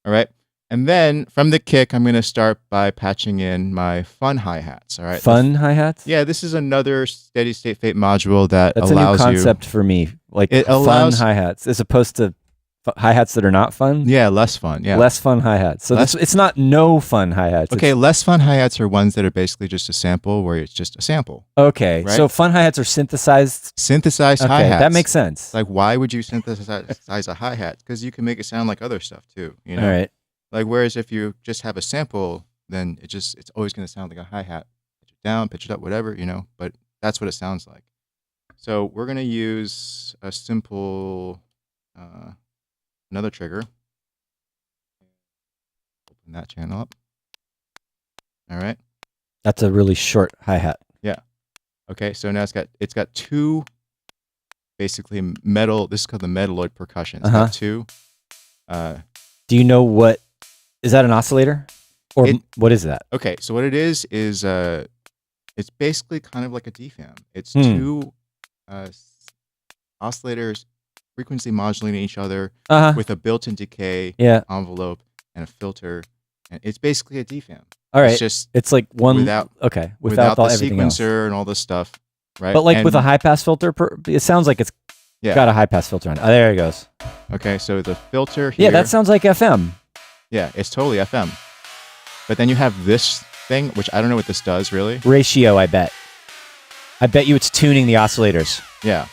All right. And then from the kick, I'm going to start by patching in my fun hi-hats. All right. Fun hi-hats? Yeah, this is another steady state fate module That's allows a new concept for me. Like it fun allows hi-hats as opposed to hi-hats that are not fun. Yeah, less fun. Yeah. Less fun hi-hats. So it's not no fun hi-hats. Okay, less fun hi-hats are ones that are basically just a sample where it's just a sample. Okay. Right? So fun hi-hats are synthesized hi-hats. That makes sense. Like, why would you synthesize a hi-hat? Because you can make it sound like other stuff too, you know? All right. Like, whereas if you just have a sample, then it's always going to sound like a hi-hat. Pitch it down, pitch it up, whatever, you know? But that's what it sounds like. So we're going to use a simple, another trigger. Open that channel up. All right. That's a really short hi-hat. Yeah. Okay, so now it's got two basically metal, this is called the metalloid percussion. It's got two. Do you know what, is that an oscillator? Or what is that? Okay, so what it is it's basically kind of like a DFAM. It's two oscillators frequency modulating each other with a built-in decay envelope and a filter, and it's basically a DFAM. All right, it's like one without the everything sequencer else. And all this stuff, right? But like with a high pass filter, it sounds like it's got a high pass filter on it. Oh, there it goes. Okay, so the filter here. Yeah, that sounds like FM. Yeah, it's totally FM. But then you have this thing, which I don't know what this does really. Ratio, I bet. I bet you it's tuning the oscillators. Yeah.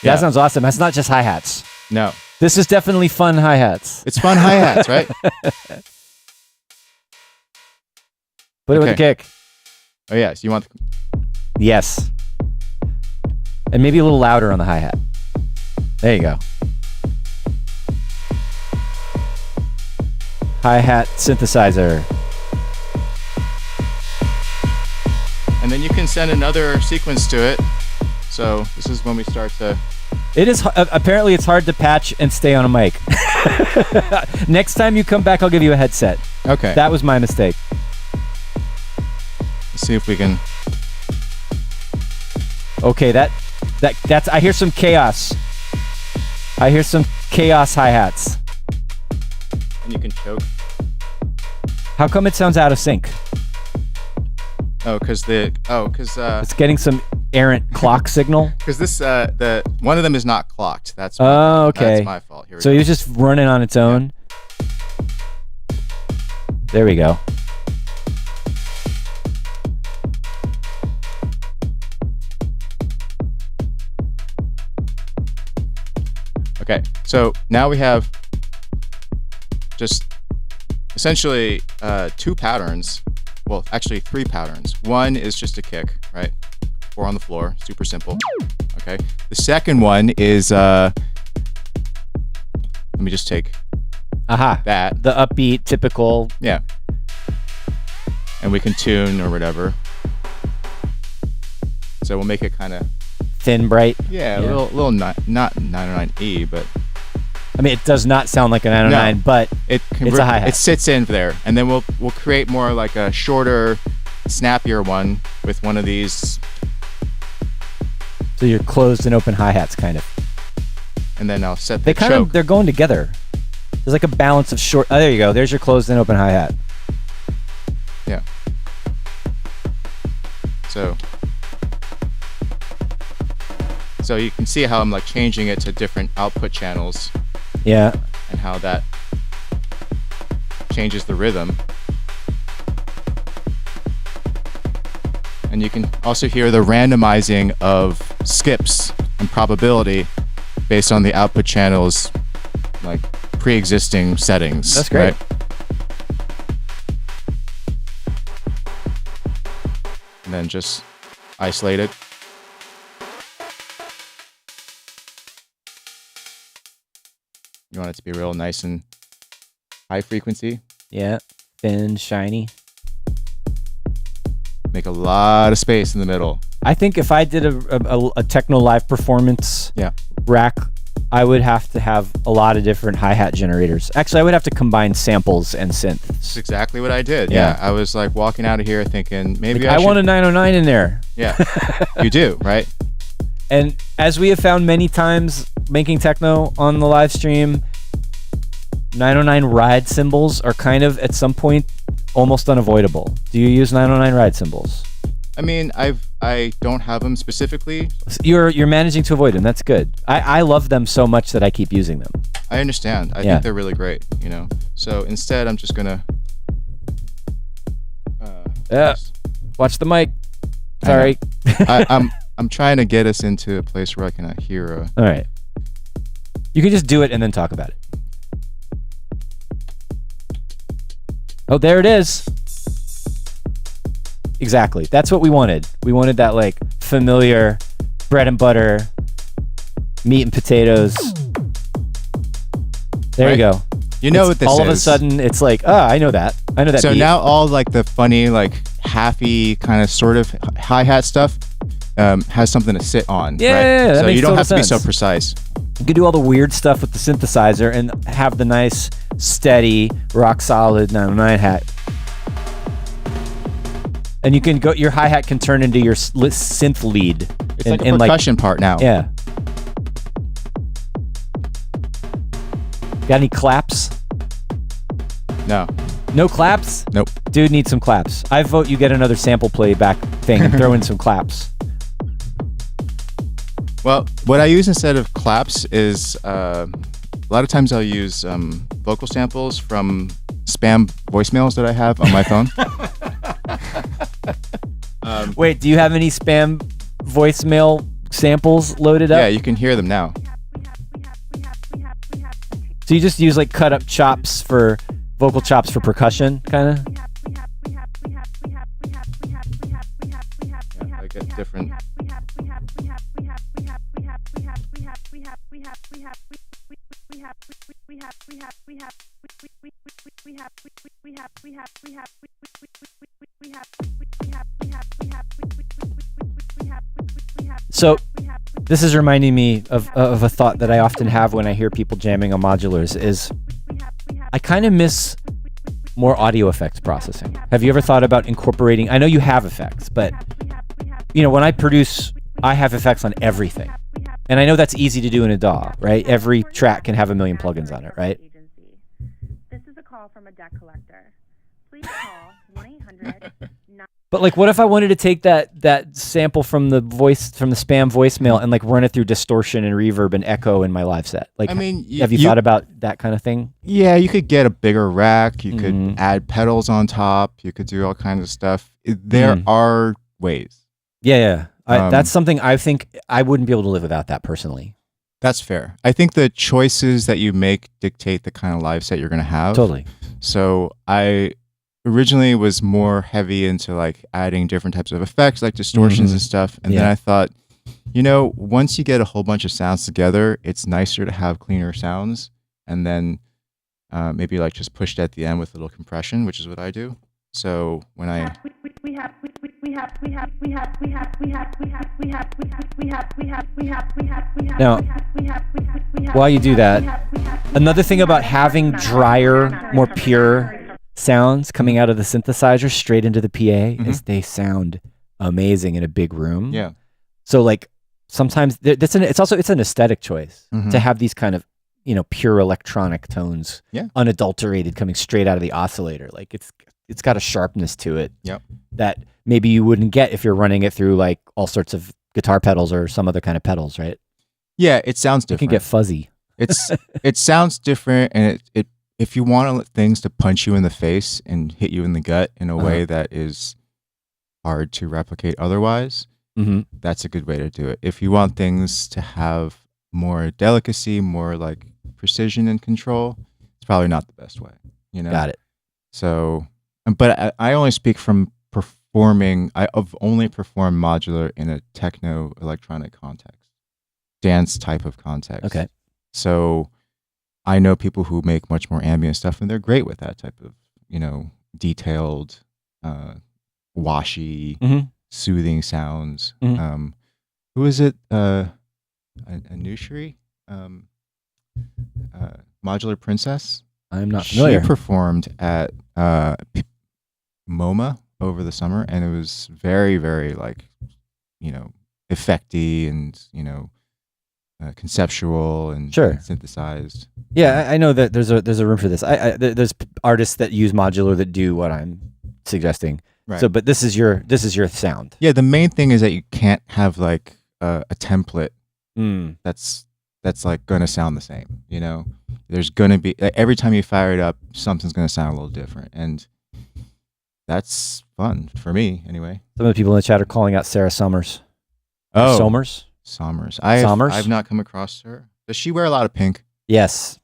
That sounds awesome. That's not just hi-hats. No. This is definitely fun hi-hats. It's fun hi-hats, right? Put it with a kick. Oh, yeah. So you want... Yes. And maybe a little louder on the hi-hat. There you go. Hi-hat synthesizer. And then you can send another sequence to it. So this is when we start to... It is apparently it's hard to patch and stay on a mic. Next time you come back, I'll give you a headset. Okay. That was my mistake. Let's see if we can... Okay, that's I hear some chaos. I hear some chaos hi-hats. And you can choke. How come it sounds out of sync? Oh, because it's getting some errant clock signal. Because this one of them is not clocked. That's okay. That's my fault. Here we so go. You're just running on its own. Yeah. There we go. Okay, so now we have just essentially two patterns. Well, actually 3 patterns. One is just a kick, right? 4 on the floor, super simple. Okay. The second one is let me just take that. The upbeat, typical. Yeah. And we can tune or whatever. So we'll make it kind of thin, bright. Yeah, a little not 909E, but I mean, it does not sound like a 909, but it's a hi-hat. It sits in there, and then we'll create more like a shorter, snappier one with one of these. So you're closed and open hi-hats, kind of. And then I'll set the choke. They're going together. There's like a balance of short. Oh, there you go. There's your closed and open hi-hat. Yeah. So you can see how I'm like changing it to different output channels. Yeah. And how that changes the rhythm. And you can also hear the randomizing of skips and probability based on the output channels, like pre-existing settings. That's great. Right? And then just isolate it. You want it to be real nice and high frequency. Yeah, thin, shiny. Make a lot of space in the middle. I think if I did a Techno live performance rack I would have to have a lot of different hi-hat generators. Actually, I would have to combine samples and synths. That's exactly what I did. Yeah. I was like walking out of here thinking maybe Like, I should... want a 909 in there. Yeah, you do, right? And as we have found many times making techno on the live stream, 909 ride cymbals are kind of at some point almost unavoidable. Do you use 909 ride cymbals? I mean, I don't have them specifically. You're managing to avoid them. That's good. I love them so much that I keep using them. I understand. I think they're really great, you know. So instead, I'm just gonna. Watch the mic. Sorry. I'm trying to get us into a place where I can hear. All right. You can just do it and then talk about it. Oh, there it is. Exactly. That's what we wanted. We wanted that like familiar bread and butter, meat and potatoes. There you go. You know what this is. All of a sudden, it's like, I know that. I know that. So beat. now all like the funny, like halfy kind of sort of hi-hat stuff has something to sit on. Yeah, right? yeah, that so makes you don't have to sense. be so precise. You can do all the weird stuff with the synthesizer and have the nice, steady, rock solid 909 hat. And you can go. Your hi hat can turn into your synth lead. It's like a percussion part now. Yeah. Got any claps? No. No claps? Nope. Dude needs some claps. I vote you get another sample playback thing and throw in some claps. Well, what I use instead of claps is a lot of times I'll use vocal samples from spam voicemails that I have on my phone. Wait, do you have any spam voicemail samples loaded up? Yeah, you can hear them now. So you just use like cut up chops for vocal chops for percussion, kind of? Yeah, I get different. So this is reminding me of a thought that I often have when I hear people jamming on modulars is I kind of miss more audio effects processing. Have you ever thought about incorporating, I know you have effects, but you know, when I produce, I have effects on everything. And I know that's easy to do in a DAW, right? Every track can have a million plugins on it, right? This is a call from a debt collector. Please call 1-800. But like, what if I wanted to take that sample from the spam voicemail and like run it through distortion and reverb and echo in my live set? Like, I mean, have you thought about that kind of thing? Yeah, you could get a bigger rack. You could add pedals on top. You could do all kinds of stuff. There are ways. Yeah. That's something I think I wouldn't be able to live without that personally. That's fair. I think the choices that you make dictate the kind of live set you're going to have. Totally. So I originally was more heavy into like adding different types of effects like distortions and stuff. And then I thought, you know, once you get a whole bunch of sounds together, it's nicer to have cleaner sounds. And then maybe like just pushed at the end with a little compression, which is what I do. So when I now, while you do that, another thing about having drier, more pure sounds coming out of the synthesizer straight into the PA is they sound amazing in a big room. Yeah. So like sometimes it's an aesthetic choice to have these kind of, you know, pure electronic tones, unadulterated, coming straight out of the oscillator. Like it's got a sharpness to it that maybe you wouldn't get if you're running it through like all sorts of guitar pedals or some other kind of pedals, right? Yeah, it sounds different. It can get fuzzy. It sounds different, and it if you want things to punch you in the face and hit you in the gut in a way that is hard to replicate otherwise, that's a good way to do it. If you want things to have more delicacy, more like precision and control, it's probably not the best way. You know, Got it. So, but I only speak from performing. I've only performed modular in a techno electronic context, dance type of context. Okay. So I know people who make much more ambient stuff, and they're great with that type of, you know, detailed, washy, soothing sounds. Who is it? Anushri? Modular Princess. I'm not familiar. She performed at MoMA over the summer, and it was very, very like, effecty and conceptual and, Sure. and synthesized. Yeah, I know that there's a room for this. There's artists that use modular that do what I'm suggesting. Right. So, but this is your sound. Yeah, the main thing is that you can't have like a template that's like gonna sound the same. There's gonna be every time you fire it up, something's gonna sound a little different, and that's fun for me anyway. Some of the people in the chat are calling out Sarah Summers. Oh, Sommers. I've not come across her. Does she wear a lot of pink? Yes,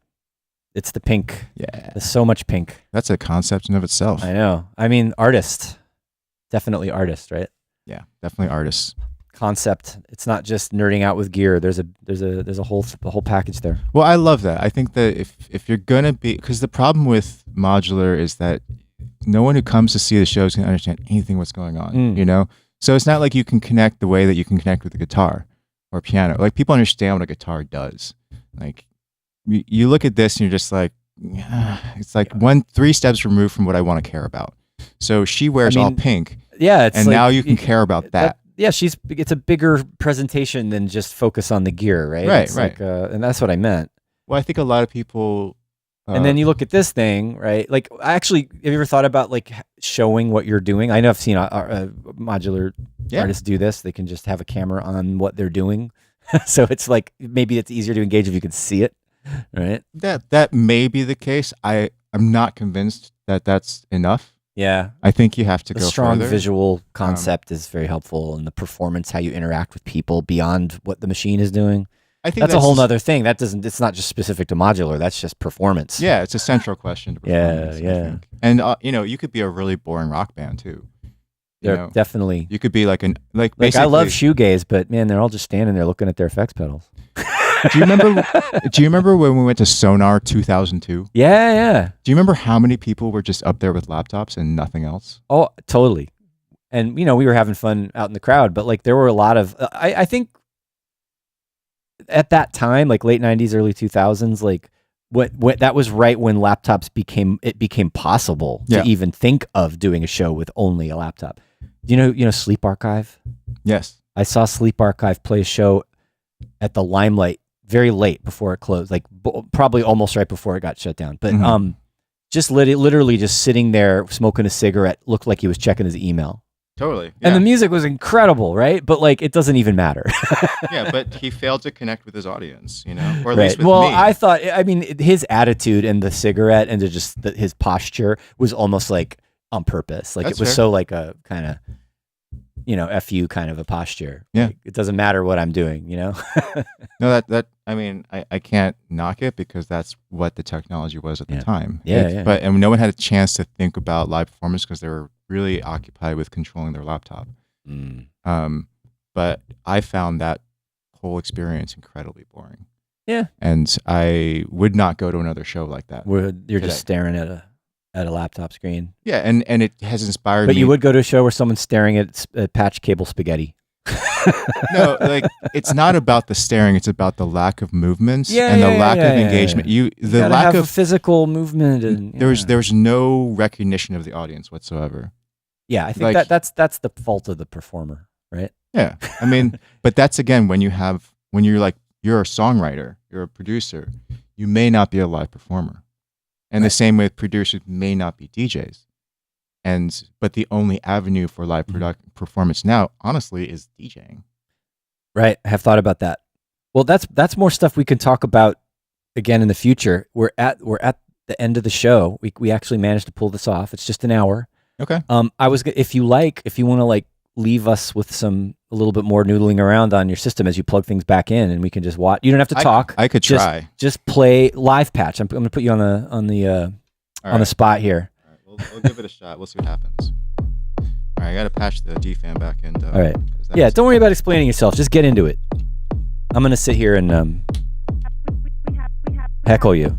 it's the pink. Yeah, there's so much pink. That's a concept in of itself. I know. I mean, artist, definitely artist, right? Yeah, definitely artists. Concept. It's not just nerding out with gear. There's a whole package there. Well, I love that. I think that if you're gonna be, because the problem with modular is that no one who comes to see the show is gonna understand anything what's going on. So it's not like you can connect the way that you can connect with a guitar or piano. Like, people understand what a guitar does. Like, you look at this and you're just like, it's like 3 steps removed from what I want to care about. So she wears all pink. Yeah, and now you can care about that. Yeah, it's a bigger presentation than just focus on the gear, right? Right, it's right. Like, and that's what I meant. Well, I think a lot of people. And then you look at this thing, right? Like, actually, have you ever thought about like showing what you're doing? I know I've seen modular artists do this. They can just have a camera on what they're doing, so it's like maybe it's easier to engage if you can see it, right? That may be the case. I'm not convinced that that's enough. Yeah, I think you have to the go strong further. visual concept is very helpful, and the performance, how you interact with people beyond what the machine is doing. I think that's a whole nother thing. It's not just specific to modular. That's just performance. Yeah, it's a central question to performance. Yeah. And you could be a really boring rock band too. Definitely. You could be like I love shoegaze, but man, they're all just standing there looking at their effects pedals. Do you remember when we went to Sonar 2002? Yeah. Do you remember how many people were just up there with laptops and nothing else? Oh, totally. And we were having fun out in the crowd, but like there were a lot of I think at that time, like late 90s, early 2000s, like what that was right when laptops became possible to even think of doing a show with only a laptop. Do you know Sleep Archive? Yes. I saw Sleep Archive play a show at the Limelight very late before it closed, like probably almost right before it got shut down. But just literally just sitting there smoking a cigarette, looked like he was checking his email. Totally. Yeah. And the music was incredible, right? But like, it doesn't even matter. Yeah, but he failed to connect with his audience, or at right. least with well, me. I mean, his attitude and the cigarette and his posture was almost like on purpose. Like That's it was fair. so like a kind of, F you kind of a posture. Yeah. Like, it doesn't matter what I'm doing, No, I mean, I can't knock it because that's what the technology was at the time. Yeah. But no one had a chance to think about live performance because they were really occupied with controlling their laptop. But I found that whole experience incredibly boring. Yeah. And I would not go to another show like that. Where you're just staring at a laptop screen. Yeah, and it has inspired me. But you would go to a show where someone's staring at patch cable spaghetti. No, like it's not about the staring; it's about the lack of movements and the lack of engagement. You the lack have of physical movement, and there's no recognition of the audience whatsoever. Yeah, I think that's the fault of the performer, right? Yeah, I mean, but that's again when you're a songwriter, you're a producer, you may not be a live performer, and the same with producers may not be DJs. But the only avenue for live performance now, honestly, is DJing. Right. I have thought about that. Well, that's more stuff we can talk about again in the future. We're at the end of the show. We actually managed to pull this off. It's just an hour. Okay. If you want to like leave us with a little bit more noodling around on your system as you plug things back in, and we can just watch. You don't have to talk. I could try. Just play live patch. I'm going to put you on the spot here. We'll give it a shot. We'll see what happens. All right, I got to patch the DFAN back in. All right. Yeah, don't worry about explaining yourself. Just get into it. I'm going to sit here and heckle you.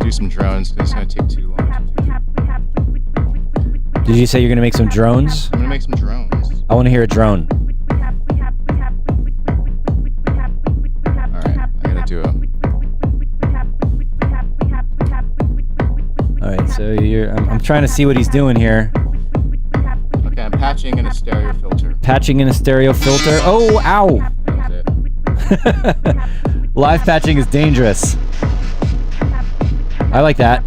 do some drones because it's going to take too long to do. Did you say you're gonna make some drones? I'm going to make some drones. I want to hear a drone. All right, I got to do a... All right, so I'm trying to see what he's doing here. Okay, I'm patching in a stereo filter. Patching in a stereo filter. Oh, ow! That was it. Live patching is dangerous. I like that.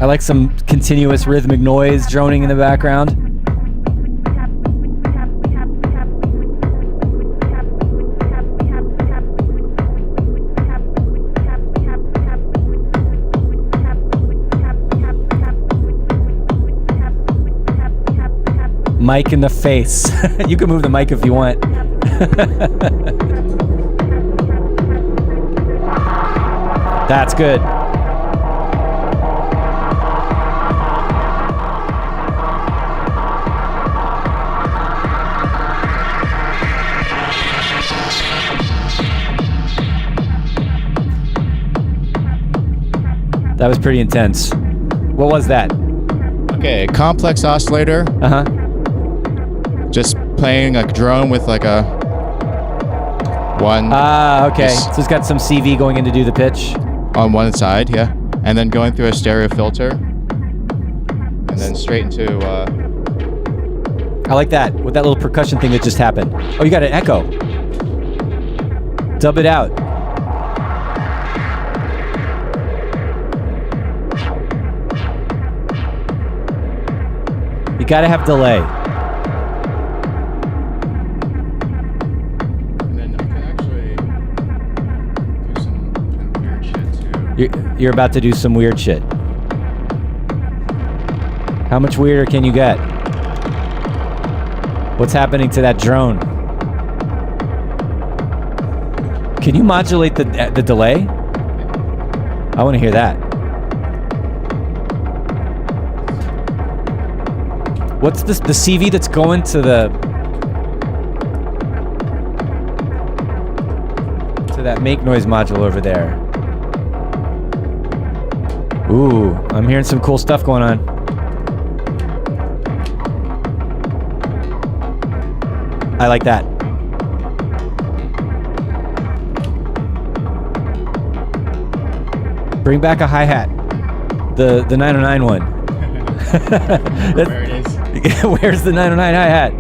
I like some continuous rhythmic noise droning in the background. Mic in the face. You can move the mic if you want. That's good. That was pretty intense. What was that? Okay, complex oscillator. Uh-huh. Just playing a drone with like a one Okay. So it's got some CV going in to do the pitch. on one side, yeah. And then going through a stereo filter. And then straight into... I like that, with that little percussion thing that just happened. Oh, you got an echo. Dub it out. You gotta have delay. And then I can actually do some kind of weird shit too. You're about to do some weird shit. How much weirder can you get? What's happening to that drone? Can you modulate the delay? I want to hear that. What's this? The CV that's going to that make noise module over there. Ooh, I'm hearing some cool stuff going on. I like that. Bring back a hi-hat. The 909 one. Where it is. Where's the 909 hi-hat?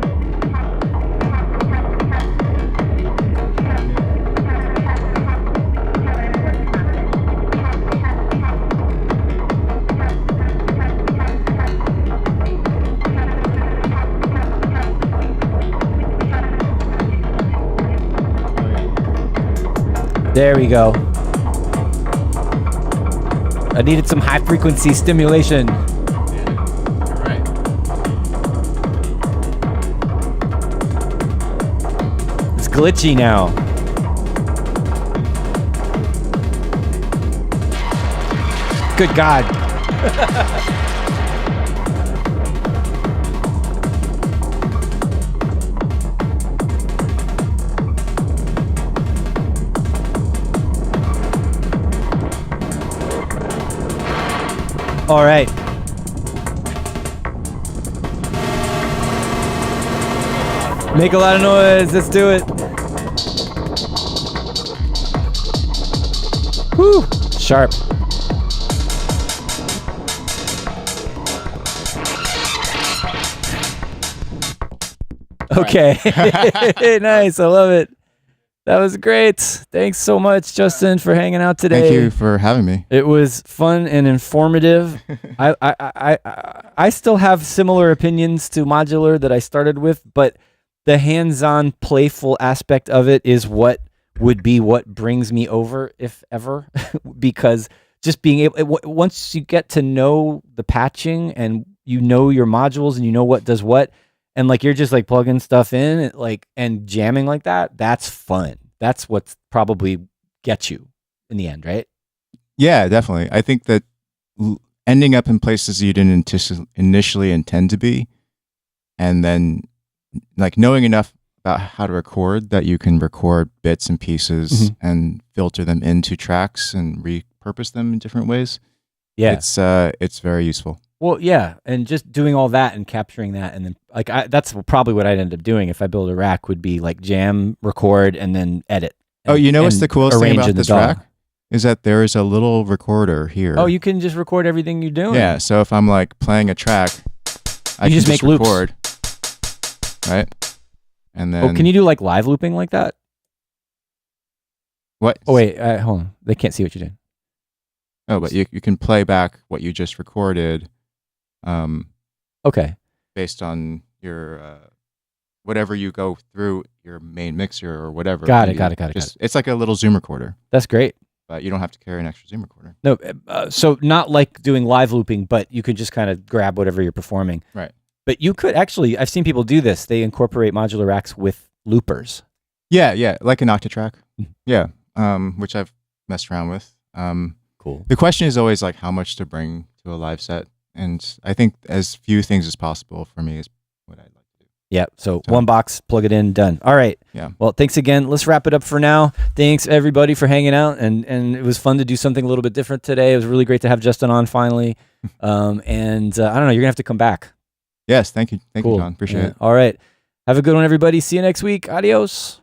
There we go. I needed some high frequency stimulation. You're right. It's glitchy now. Good God. All right. Make a lot of noise. Let's do it. Woo! Sharp. Okay. Nice. I love it. That was great. Thanks so much, Justin, for hanging out today. Thank you for having me. It was fun and informative. I still have similar opinions to modular that I started with, but the hands-on, playful aspect of it is what would be what brings me over, if ever, because just being able, once you get to know the patching and you know your modules and you know what does what, and like you're just like plugging stuff in like and jamming like that, that's fun. That's what's probably gets you in the end, right? Yeah, definitely. I think that ending up in places you didn't initially intend to be, and then like knowing enough about how to record that you can record bits and pieces and filter them into tracks and repurpose them in different ways. Yeah. It's very useful. Well, yeah, and just doing all that and capturing that, and then like that's probably what I'd end up doing if I build a rack would be like jam, record, and then edit. Oh, and- you know what's and the coolest thing arrange about in the this DAW. rack? Is that there is a little recorder here. Oh, you can just record everything you're doing. Yeah, so if I'm like playing a track, I You can just make loops. record, right? And then Oh, can you do like live looping like that? what? Oh wait, hold on. They can't see what you're doing. Oh, but you can play back what you just recorded, Okay. based on your whatever you go through your main mixer or whatever. Got it, Maybe got it. just- It's like a little Zoom recorder, That's great. but you don't have to carry an extra Zoom recorder. No, so not like doing live looping, but you could just kind of grab whatever you're performing. Right. But you could actually, I've seen people do this. They incorporate modular racks with loopers. Yeah, like an Octatrack. Mhm. Yeah, which I've messed around with. Cool. The question is always like how much to bring to a live set, and I think as few things as possible for me is what I'd like to do. Yeah. So So- one box, plug it in, done. All right. Yeah. Well, thanks again. Let's wrap it up for now. Thanks everybody for hanging out, and it was fun to do something a little bit different today. It was really great to have Justin on finally. And I don't know, you're gonna have to come back. Yes, thank you, Cool. John. Appreciate Yeah. it. All right. Have a good one, everybody. See you next week. Adios.